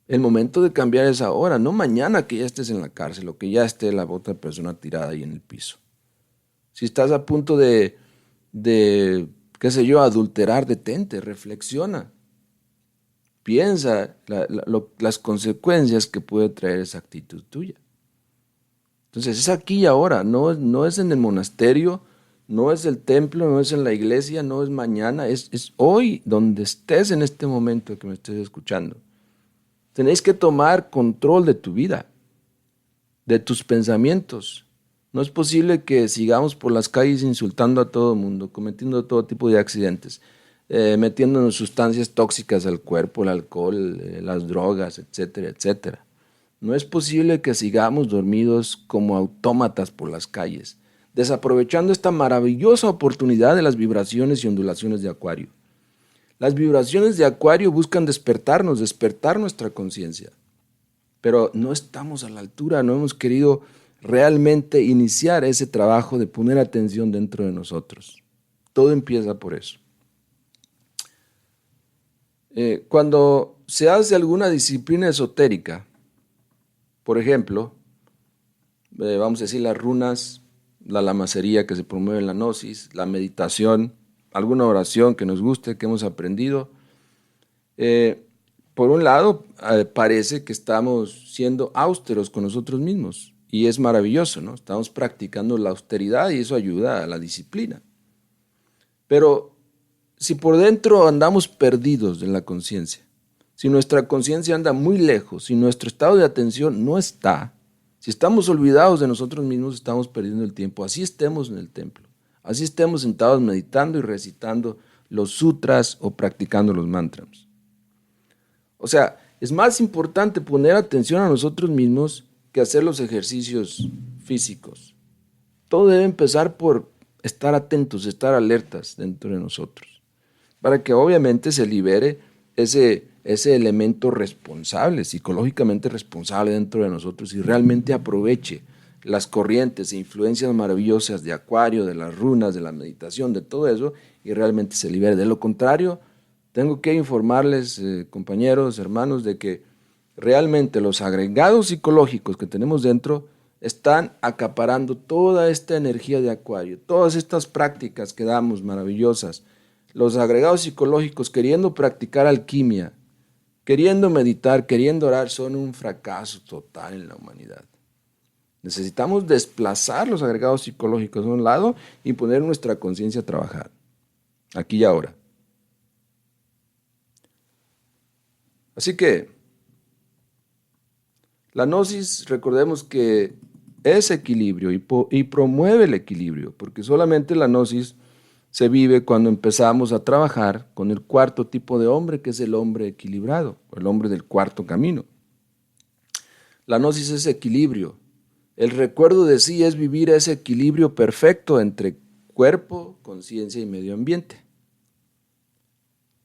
El momento de cambiar es ahora, no mañana que ya estés en la cárcel o que ya esté la otra persona tirada ahí en el piso. Si estás a punto de qué sé yo, adulterar, detente, reflexiona. Piensa las consecuencias que puede traer esa actitud tuya. Entonces es aquí y ahora, no es en el monasterio, no es el templo, no es en la iglesia, no es mañana, es hoy, donde estés en este momento que me estés escuchando. Tenéis que tomar control de tu vida, de tus pensamientos. No es posible que sigamos por las calles insultando a todo el mundo, cometiendo todo tipo de accidentes, metiéndonos sustancias tóxicas al cuerpo, el alcohol, las drogas, etcétera, etcétera. No es posible que sigamos dormidos como autómatas por las calles, desaprovechando esta maravillosa oportunidad de las vibraciones y ondulaciones de Acuario. Las vibraciones de Acuario buscan despertarnos, despertar nuestra conciencia. Pero no estamos a la altura, no hemos querido realmente iniciar ese trabajo de poner atención dentro de nosotros. Todo empieza por eso. Cuando se hace alguna disciplina esotérica, por ejemplo, vamos a decir las runas, la lamacería que se promueve en la gnosis, la meditación, alguna oración que nos guste, que hemos aprendido. Por un lado, parece que estamos siendo austeros con nosotros mismos y es maravilloso, ¿no? Estamos practicando la austeridad y eso ayuda a la disciplina. Pero si por dentro andamos perdidos en la conciencia, si nuestra conciencia anda muy lejos, si nuestro estado de atención no está, si estamos olvidados de nosotros mismos, estamos perdiendo el tiempo. Así estemos en el templo, así estemos sentados meditando y recitando los sutras o practicando los mantras. O sea, es más importante poner atención a nosotros mismos que hacer los ejercicios físicos. Todo debe empezar por estar atentos, estar alertas dentro de nosotros, para que obviamente se libere ese elemento responsable, psicológicamente responsable dentro de nosotros y realmente aproveche las corrientes e influencias maravillosas de Acuario, de las runas, de la meditación, de todo eso, y realmente se libere. De lo contrario, tengo que informarles, compañeros, hermanos, de que realmente los agregados psicológicos que tenemos dentro están acaparando toda esta energía de Acuario, todas estas prácticas que damos maravillosas. Los agregados psicológicos queriendo practicar alquimia, queriendo meditar, queriendo orar, son un fracaso total en la humanidad. Necesitamos desplazar los agregados psicológicos a un lado y poner nuestra conciencia a trabajar, aquí y ahora. Así que la gnosis, recordemos que es equilibrio y promueve el equilibrio, porque solamente la gnosis se vive cuando empezamos a trabajar con el cuarto tipo de hombre, que es el hombre equilibrado, el hombre del cuarto camino. La gnosis es equilibrio. El recuerdo de sí es vivir ese equilibrio perfecto entre cuerpo, conciencia y medio ambiente.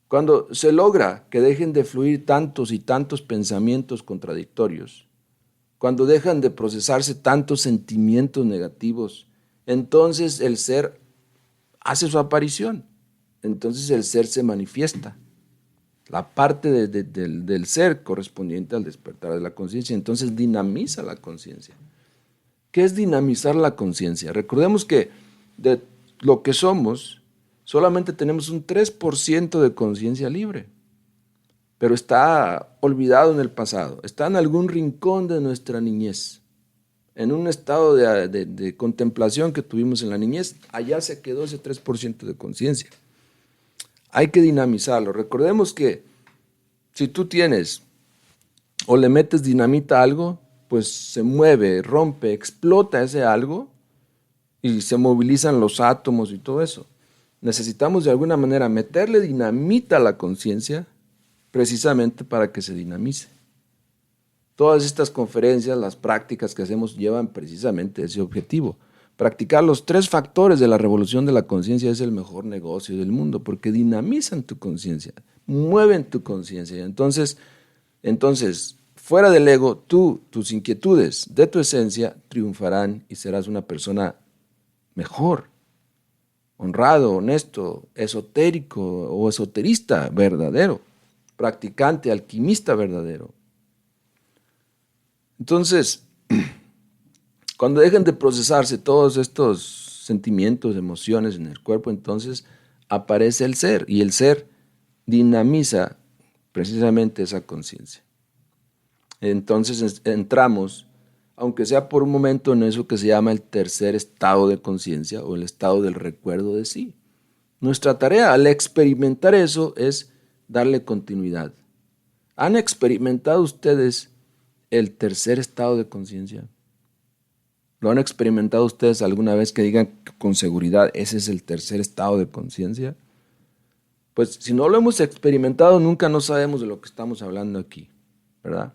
Cuando se logra que dejen de fluir tantos y tantos pensamientos contradictorios, cuando dejan de procesarse tantos sentimientos negativos, entonces el ser hace su aparición, entonces el ser se manifiesta, la parte del ser correspondiente al despertar de la conciencia, entonces dinamiza la conciencia. ¿Qué es dinamizar la conciencia? Recordemos que de lo que somos, solamente tenemos un 3% de conciencia libre, pero está olvidado en el pasado, está en algún rincón de nuestra niñez, en un estado de contemplación que tuvimos en la niñez, allá se quedó ese 3% de conciencia. Hay que dinamizarlo. Recordemos que si tú tienes o le metes dinamita a algo, pues se mueve, rompe, explota ese algo y se movilizan los átomos y todo eso. Necesitamos de alguna manera meterle dinamita a la conciencia precisamente para que se dinamice. Todas estas conferencias, las prácticas que hacemos llevan precisamente ese objetivo. Practicar los 3 factores de la revolución de la conciencia es el mejor negocio del mundo porque dinamizan tu conciencia, mueven tu conciencia. Entonces, fuera del ego, tus inquietudes de tu esencia triunfarán y serás una persona mejor, honrado, honesto, esotérico o esoterista verdadero, practicante, alquimista verdadero. Entonces, cuando dejen de procesarse todos estos sentimientos, emociones en el cuerpo, entonces aparece el ser y el ser dinamiza precisamente esa conciencia. Entonces entramos, aunque sea por un momento, en eso que se llama el tercer estado de conciencia o el estado del recuerdo de sí. Nuestra tarea al experimentar eso es darle continuidad. ¿Han experimentado ustedes el tercer estado de conciencia? ¿Lo han experimentado ustedes alguna vez que digan con seguridad, ese es el tercer estado de conciencia? Pues si no lo hemos experimentado, nunca no sabemos de lo que estamos hablando aquí, ¿verdad?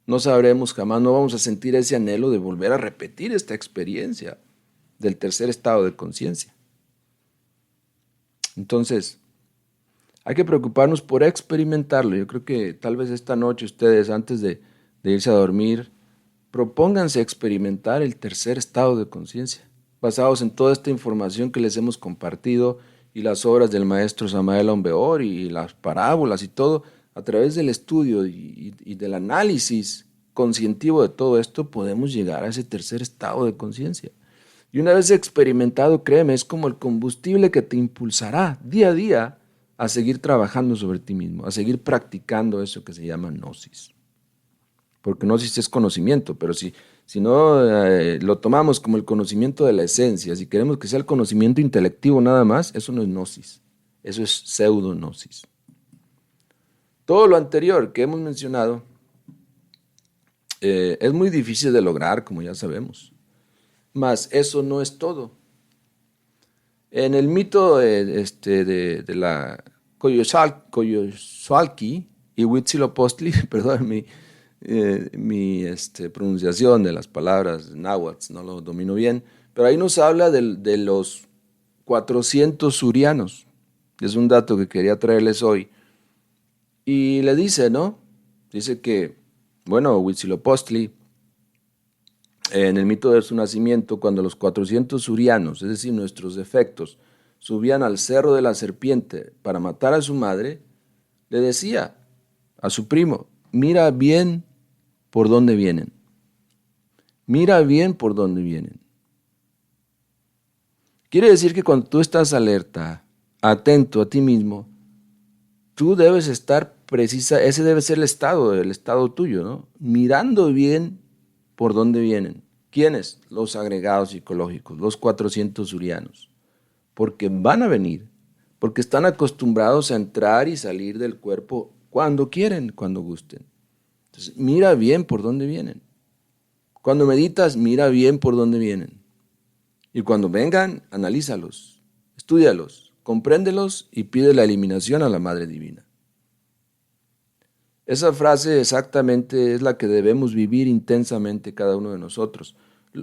No sabremos jamás, no vamos a sentir ese anhelo de volver a repetir esta experiencia del tercer estado de conciencia. Entonces, hay que preocuparnos por experimentarlo. Yo creo que tal vez esta noche ustedes, antes de irse a dormir, propónganse experimentar el tercer estado de conciencia, basados en toda esta información que les hemos compartido y las obras del maestro Samael Aun Weor y las parábolas y todo. A través del estudio y del análisis conscientivo de todo esto, podemos llegar a ese tercer estado de conciencia. Y una vez experimentado, créeme, es como el combustible que te impulsará día a día a seguir trabajando sobre ti mismo, a seguir practicando eso que se llama gnosis. Porque gnosis es conocimiento, pero si no lo tomamos como el conocimiento de la esencia, si queremos que sea el conocimiento intelectivo nada más, eso no es gnosis, eso es pseudo-gnosis. Todo lo anterior que hemos mencionado es muy difícil de lograr, como ya sabemos, mas eso no es todo. En el mito de la Coyolxauhqui y Huitzilopochtli, perdón mi pronunciación de las palabras náhuatl, no lo domino bien, pero ahí nos habla de los 400 surianos, es un dato que quería traerles hoy. Y le dice, ¿no? Dice que, bueno, Huitzilopochtli, en el mito de su nacimiento, cuando los 400 surianos, es decir, nuestros defectos, subían al cerro de la serpiente para matar a su madre, le decía a su primo, mira bien por dónde vienen. Mira bien por dónde vienen. Quiere decir que cuando tú estás alerta, atento a ti mismo, tú debes estar precisa, ese debe ser el estado tuyo, ¿no? Mirando bien por dónde vienen. ¿Quiénes? Los agregados psicológicos, los 400 surianos. Porque van a venir, porque están acostumbrados a entrar y salir del cuerpo cuando quieren, cuando gusten. Entonces, mira bien por dónde vienen. Cuando meditas, mira bien por dónde vienen. Y cuando vengan, analízalos, estúdialos, compréndelos y pide la eliminación a la Madre Divina. Esa frase exactamente es la que debemos vivir intensamente cada uno de nosotros.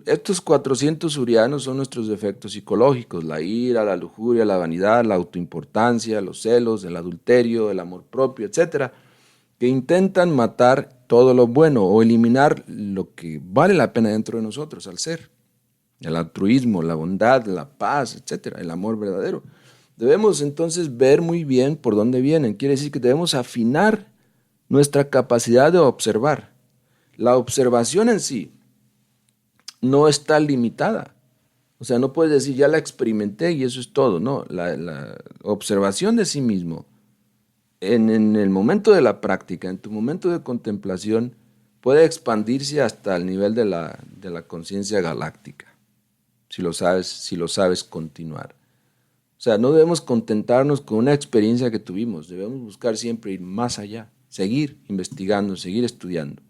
Estos 400 surianos son nuestros defectos psicológicos, la ira, la lujuria, la vanidad, la autoimportancia, los celos, el adulterio, el amor propio, etcétera, que intentan matar todo lo bueno o eliminar lo que vale la pena dentro de nosotros al ser. El altruismo, la bondad, la paz, etcétera, el amor verdadero. Debemos entonces ver muy bien por dónde vienen. Quiere decir que debemos afinar nuestra capacidad de observar. La observación en sí no está limitada. O sea, no puedes decir, ya la experimenté y eso es todo. No, la observación de sí mismo, en el momento de la práctica, en tu momento de contemplación, puede expandirse hasta el nivel de la conciencia galáctica, si lo sabes continuar. O sea, no debemos contentarnos con una experiencia que tuvimos, debemos buscar siempre ir más allá, seguir investigando, seguir estudiando.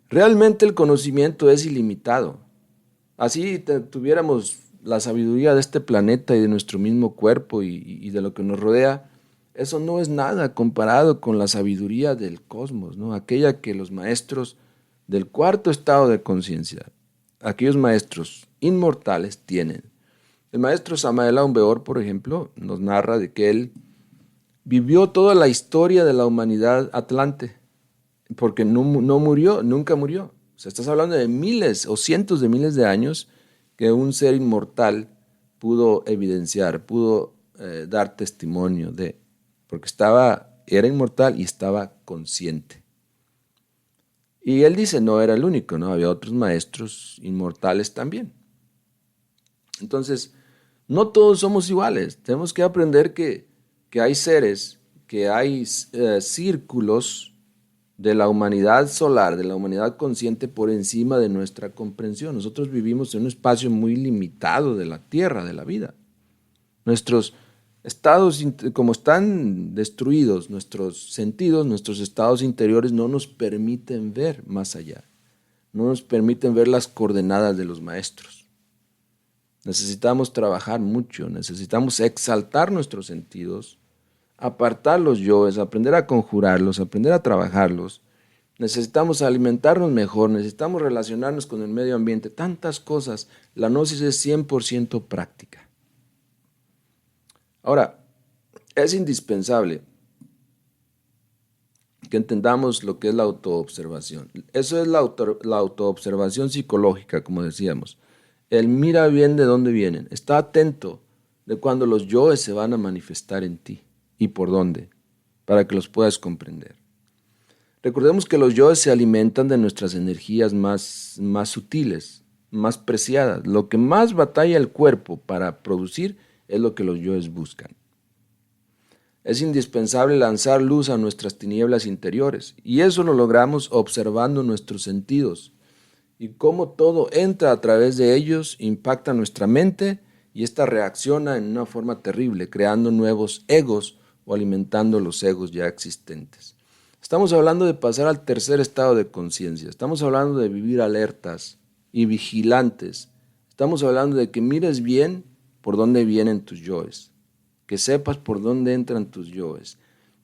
Realmente el conocimiento es ilimitado. Así tuviéramos la sabiduría de este planeta y de nuestro mismo cuerpo y de lo que nos rodea, eso no es nada comparado con la sabiduría del cosmos, ¿no? Aquella que los maestros del cuarto estado de conciencia, aquellos maestros inmortales tienen. El maestro Samael Aun Weor, por ejemplo, nos narra de que él vivió toda la historia de la humanidad atlante, porque no murió, nunca murió. O sea, estás hablando de miles o cientos de miles de años que un ser inmortal pudo evidenciar, pudo dar testimonio de, porque era inmortal y estaba consciente. Y él dice, no era el único, ¿no? Había otros maestros inmortales también. Entonces, no todos somos iguales. Tenemos que aprender que hay seres, que hay círculos de la humanidad solar, de la humanidad consciente por encima de nuestra comprensión. Nosotros vivimos en un espacio muy limitado de la Tierra, de la vida. Nuestros estados, como están destruidos, nuestros sentidos, nuestros estados interiores no nos permiten ver más allá. No nos permiten ver las coordenadas de los maestros. Necesitamos trabajar mucho, necesitamos exaltar nuestros sentidos, apartar los yoes, aprender a conjurarlos, aprender a trabajarlos. Necesitamos alimentarnos mejor, necesitamos relacionarnos con el medio ambiente, tantas cosas. La gnosis es 100% práctica. Ahora, es indispensable que entendamos lo que es la autoobservación. Eso es la autoobservación psicológica, como decíamos. El mira bien de dónde vienen, está atento de cuando los yoes se van a manifestar en ti y por dónde, para que los puedas comprender. Recordemos que los yoes se alimentan de nuestras energías más sutiles, más preciadas. Lo que más batalla el cuerpo para producir es lo que los yoes buscan. Es indispensable lanzar luz a nuestras tinieblas interiores y eso lo logramos observando nuestros sentidos y cómo todo entra a través de ellos, impacta nuestra mente y ésta reacciona en una forma terrible, creando nuevos egos o alimentando los egos ya existentes. Estamos hablando de pasar al tercer estado de conciencia, estamos hablando de vivir alertas y vigilantes, estamos hablando de que mires bien por dónde vienen tus yoes, que sepas por dónde entran tus yoes,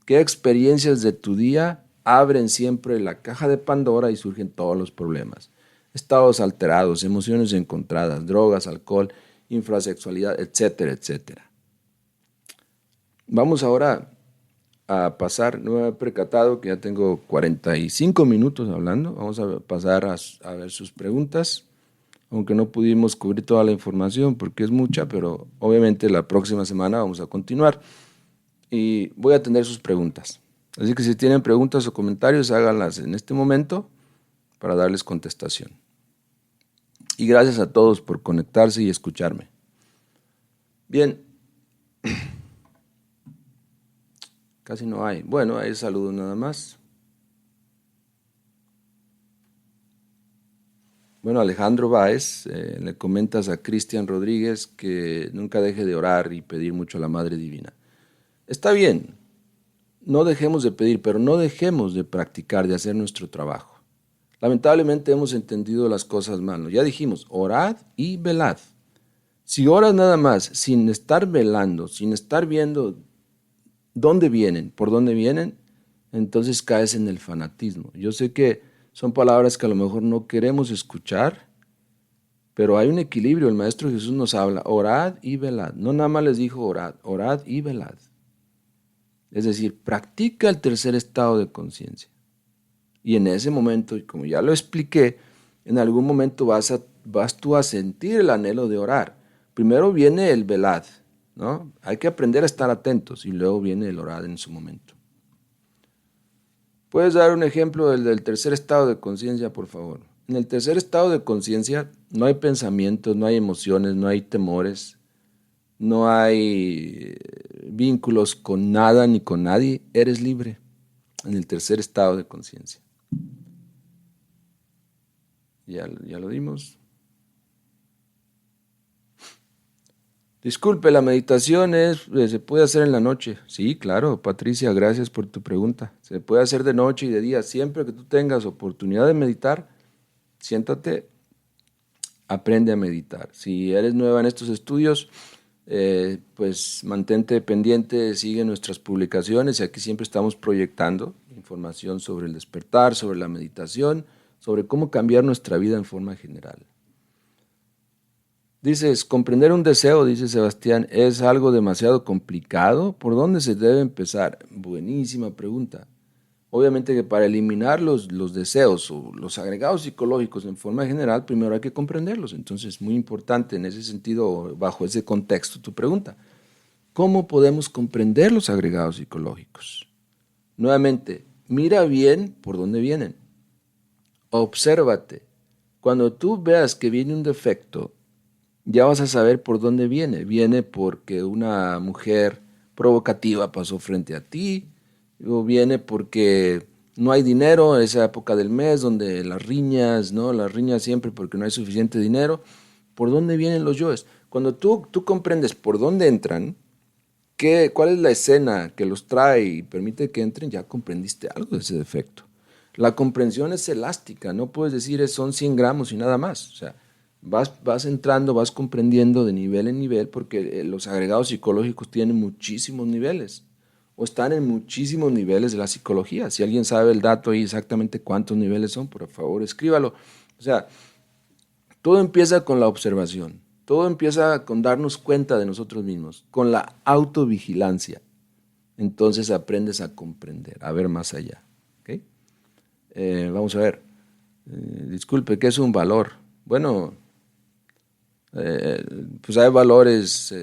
qué experiencias de tu día abren siempre la caja de Pandora y surgen todos los problemas. Estados alterados, emociones encontradas, drogas, alcohol, infrasexualidad, etcétera, etcétera. Vamos ahora a pasar, no me he percatado que ya tengo 45 minutos hablando, vamos a pasar a ver sus preguntas, aunque no pudimos cubrir toda la información porque es mucha, pero obviamente la próxima semana vamos a continuar y voy a atender sus preguntas. Así que si tienen preguntas o comentarios, háganlas en este momento para darles contestación. Y gracias a todos por conectarse y escucharme. Bien. Casi no hay. Bueno, hay saludos nada más. Bueno, Alejandro Báez, le comentas a Cristian Rodríguez que nunca deje de orar y pedir mucho a la Madre Divina. Está bien, no dejemos de pedir, pero no dejemos de practicar, de hacer nuestro trabajo. Lamentablemente hemos entendido las cosas mal. Ya dijimos, orad y velad. Si oras nada más, sin estar velando, sin estar viendo dónde vienen, por dónde vienen, entonces caes en el fanatismo. Yo sé que son palabras que a lo mejor no queremos escuchar, pero hay un equilibrio. El Maestro Jesús nos habla, orad y velad. No nada más les dijo orad, orad y velad. Es decir, practica el tercer estado de conciencia. Y en ese momento, y como ya lo expliqué, en algún momento vas tú a sentir el anhelo de orar. Primero viene el velad, ¿no? Hay que aprender a estar atentos y luego viene el orar en su momento. ¿Puedes dar un ejemplo del tercer estado de conciencia, por favor? En el tercer estado de conciencia no hay pensamientos, no hay emociones, no hay temores, no hay vínculos con nada ni con nadie. Eres libre en el tercer estado de conciencia. Ya lo dimos. Disculpe, la meditación se puede hacer en la noche. Sí, claro, Patricia, gracias por tu pregunta. Se puede hacer de noche y de día. Siempre que tú tengas oportunidad de meditar, siéntate, aprende a meditar. Si eres nueva en estos estudios, pues mantente pendiente, sigue nuestras publicaciones y aquí siempre estamos proyectando información sobre el despertar, sobre la meditación, sobre cómo cambiar nuestra vida en forma general. Dices, comprender un deseo, dice Sebastián, ¿es algo demasiado complicado? ¿Por dónde se debe empezar? Buenísima pregunta. Obviamente que para eliminar los deseos o los agregados psicológicos en forma general, primero hay que comprenderlos. Entonces es muy importante en ese sentido, bajo ese contexto, tu pregunta. ¿Cómo podemos comprender los agregados psicológicos? Nuevamente, mira bien por dónde vienen. Obsérvate. Cuando tú veas que viene un defecto, ya vas a saber por dónde viene. Viene porque una mujer provocativa pasó frente a ti, o viene porque no hay dinero en esa época del mes donde las riñas, ¿no? Las riñas siempre porque no hay suficiente dinero. ¿Por dónde vienen los yoes? Cuando tú comprendes por dónde entran, cuál es la escena que los trae y permite que entren, ya comprendiste algo de ese defecto. La comprensión es elástica, no puedes decir son 100 gramos y nada más. O sea, vas entrando, vas comprendiendo de nivel en nivel porque los agregados psicológicos tienen muchísimos niveles o están en muchísimos niveles de la psicología. Si alguien sabe el dato ahí exactamente cuántos niveles son, por favor escríbalo. O sea, todo empieza con la observación, todo empieza con darnos cuenta de nosotros mismos, con la autovigilancia. Entonces aprendes a comprender, a ver más allá. ¿Okay? Vamos a ver. Disculpe, ¿qué es un valor? Bueno, pues hay valores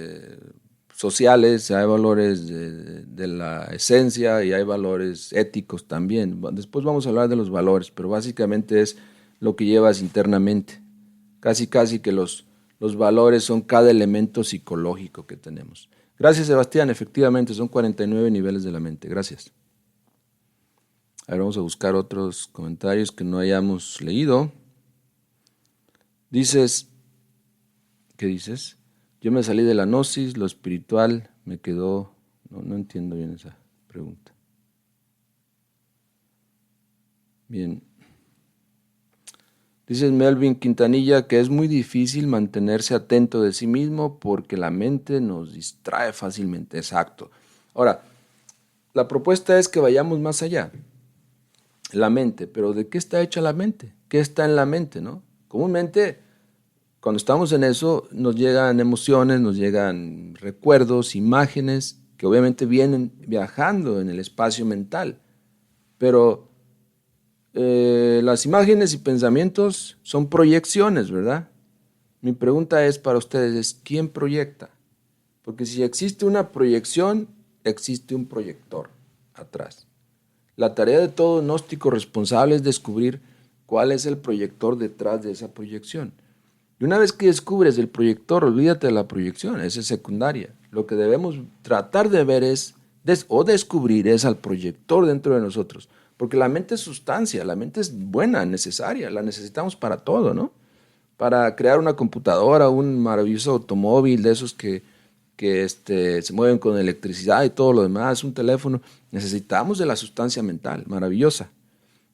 sociales, hay valores de la esencia y hay valores éticos también. Después vamos a hablar de los valores, pero básicamente es lo que llevas internamente. Casi que los valores son cada elemento psicológico que tenemos. Gracias, Sebastián. Efectivamente, son 49 niveles de la mente. Gracias. A ver, vamos a buscar otros comentarios que no hayamos leído. ¿Qué dices? Yo me salí de la gnosis, lo espiritual me quedó... No entiendo bien esa pregunta. Bien. Dices Melvin Quintanilla que es muy difícil mantenerse atento de sí mismo porque la mente nos distrae fácilmente. Exacto. Ahora, la propuesta es que vayamos más allá. La mente, pero ¿de qué está hecha la mente? ¿Qué está en la mente, no? Comúnmente, cuando estamos en eso, nos llegan emociones, nos llegan recuerdos, imágenes, que obviamente vienen viajando en el espacio mental. Pero las imágenes y pensamientos son proyecciones, ¿verdad? Mi pregunta es para ustedes, ¿quién proyecta? Porque si existe una proyección, existe un proyector atrás. La tarea de todo gnóstico responsable es descubrir cuál es el proyector detrás de esa proyección. Y una vez que descubres el proyector, olvídate de la proyección, esa es secundaria. Lo que debemos tratar de ver o descubrir es al proyector dentro de nosotros. Porque la mente es sustancia, la mente es buena, necesaria, la necesitamos para todo, ¿no? Para crear una computadora, un maravilloso automóvil de esos que se mueven con electricidad y todo lo demás, un teléfono. Necesitamos de la sustancia mental, maravillosa.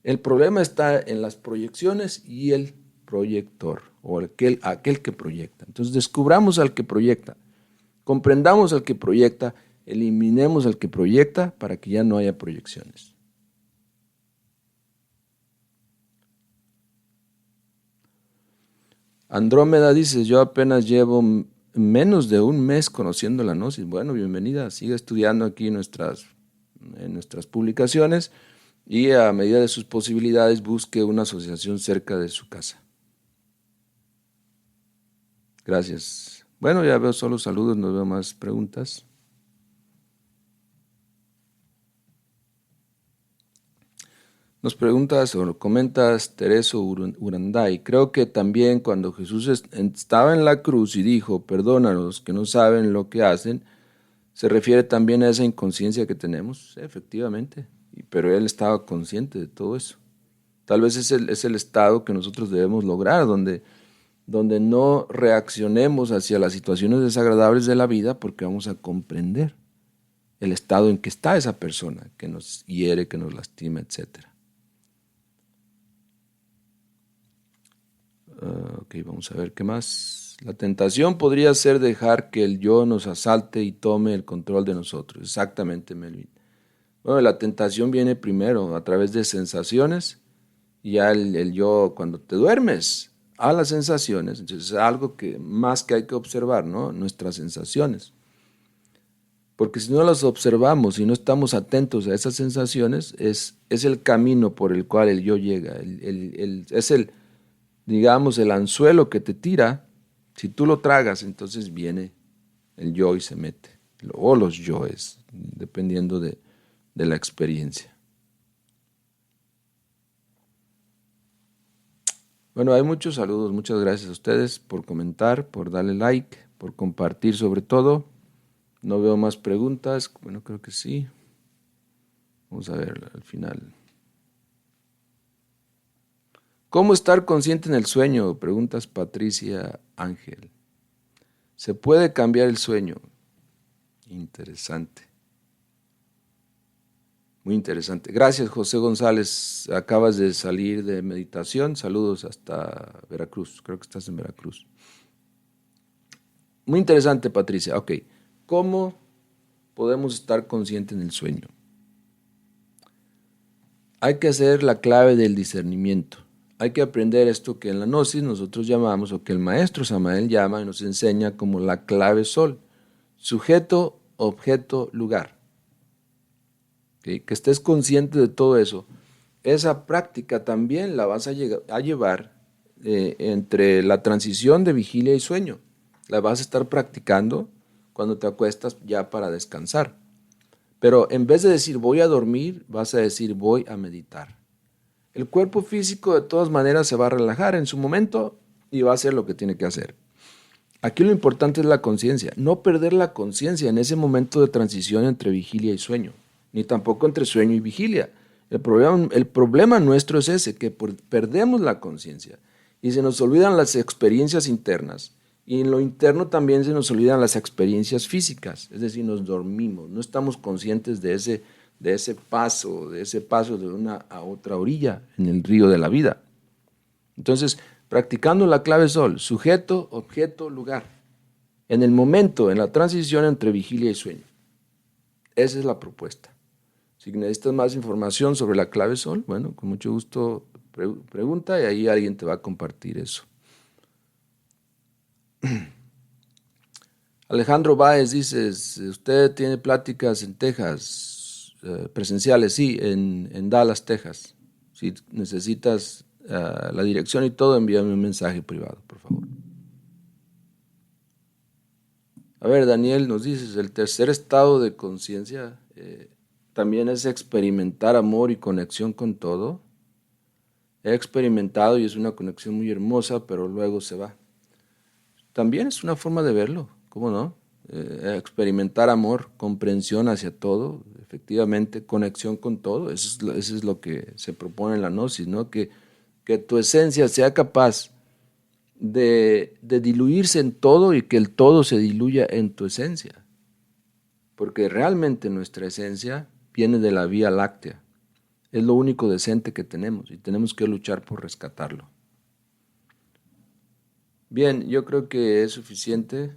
El problema está en las proyecciones y el proyector, o aquel que proyecta. Entonces descubramos al que proyecta, comprendamos al que proyecta, eliminemos al que proyecta para que ya no haya proyecciones. Andrómeda dice, yo apenas llevo menos de un mes conociendo la gnosis. Bueno, bienvenida, sigue estudiando aquí en nuestras publicaciones y a medida de sus posibilidades busque una asociación cerca de su casa. Gracias. Bueno, ya veo solo saludos, no veo más preguntas. Nos preguntas o comentas Tereso Uranday. Creo que también cuando Jesús estaba en la cruz y dijo, perdónalos que no saben lo que hacen, se refiere también a esa inconsciencia que tenemos. Sí, efectivamente, pero él estaba consciente de todo eso. Tal vez es el estado que nosotros debemos lograr, donde no reaccionemos hacia las situaciones desagradables de la vida porque vamos a comprender el estado en que está esa persona que nos hiere, que nos lastima, etcétera. Ok, vamos a ver qué más. La tentación podría ser dejar que el yo nos asalte y tome el control de nosotros. Exactamente, Melvin. Bueno, la tentación viene primero a través de sensaciones y ya el yo, cuando te duermes, a las sensaciones. Entonces es algo que más que hay que observar, ¿no? Nuestras sensaciones. Porque si no las observamos y no estamos atentos a esas sensaciones, es el camino por el cual el yo llega. Es digamos, el anzuelo que te tira. Si tú lo tragas, entonces viene el yo y se mete. O los yoes, dependiendo de la experiencia. Bueno, hay muchos saludos, muchas gracias a ustedes por comentar, por darle like, por compartir sobre todo. No veo más preguntas, bueno, creo que sí. Vamos a ver al final. ¿Cómo estar consciente en el sueño? Preguntas Patricia Ángel. ¿Se puede cambiar el sueño? Interesante. Muy interesante. Gracias, José González. Acabas de salir de meditación. Saludos hasta Veracruz. Creo que estás en Veracruz. Muy interesante, Patricia. Ok. ¿Cómo podemos estar conscientes en el sueño? Hay que hacer la clave del discernimiento. Hay que aprender esto que en la Gnosis nosotros llamamos, o que el maestro Samael llama y nos enseña como la clave sol. Sujeto, objeto, lugar. ¿Sí? Que estés consciente de todo eso. Esa práctica también la vas a llevar entre la transición de vigilia y sueño. La vas a estar practicando cuando te acuestas ya para descansar. Pero en vez de decir voy a dormir, vas a decir voy a meditar. El cuerpo físico de todas maneras se va a relajar en su momento y va a hacer lo que tiene que hacer. Aquí lo importante es la conciencia, no perder la conciencia en ese momento de transición entre vigilia y sueño, ni tampoco entre sueño y vigilia. El problema nuestro es ese, que perdemos la conciencia y se nos olvidan las experiencias internas. Y en lo interno también se nos olvidan las experiencias físicas, es decir, nos dormimos, no estamos conscientes de ese paso de una a otra orilla en el río de la vida. Entonces, practicando la clave sol, sujeto, objeto, lugar, en el momento, en la transición entre vigilia y sueño. Esa es la propuesta. Si necesitas más información sobre la clave sol, bueno, con mucho gusto pregunta y ahí alguien te va a compartir eso. Alejandro Báez dice, usted tiene pláticas en Texas, presenciales, sí, en Dallas, Texas. Si necesitas la dirección y todo, envíame un mensaje privado, por favor. A ver, Daniel, nos dices, el tercer estado de conciencia también es experimentar amor y conexión con todo. He experimentado y es una conexión muy hermosa, pero luego se va. También es una forma de verlo, ¿cómo no? Experimentar amor, comprensión hacia todo, efectivamente, conexión con todo, eso es lo que se propone en la gnosis, ¿no? Que tu esencia sea capaz de diluirse en todo y que el todo se diluya en tu esencia. Porque realmente nuestra esencia viene de la Vía Láctea. Es lo único decente que tenemos y tenemos que luchar por rescatarlo. Bien, yo creo que es suficiente.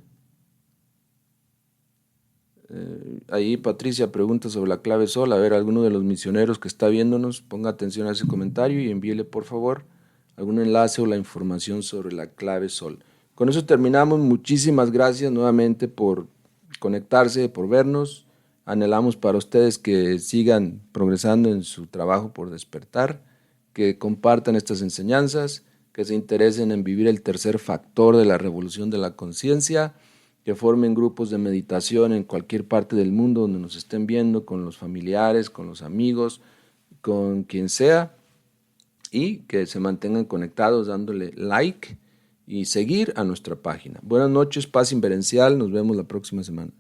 Ahí Patricia pregunta sobre la clave sol. A ver, alguno de los misioneros que está viéndonos, ponga atención a ese comentario y envíele por favor algún enlace o la información sobre la clave sol. Con eso terminamos. Muchísimas gracias nuevamente por conectarse, por vernos. Anhelamos para ustedes que sigan progresando en su trabajo por despertar, que compartan estas enseñanzas, que se interesen en vivir el tercer factor de la revolución de la conciencia, que formen grupos de meditación en cualquier parte del mundo donde nos estén viendo, con los familiares, con los amigos, con quien sea, y que se mantengan conectados dándole like y seguir a nuestra página. Buenas noches, paz inverencial, nos vemos la próxima semana.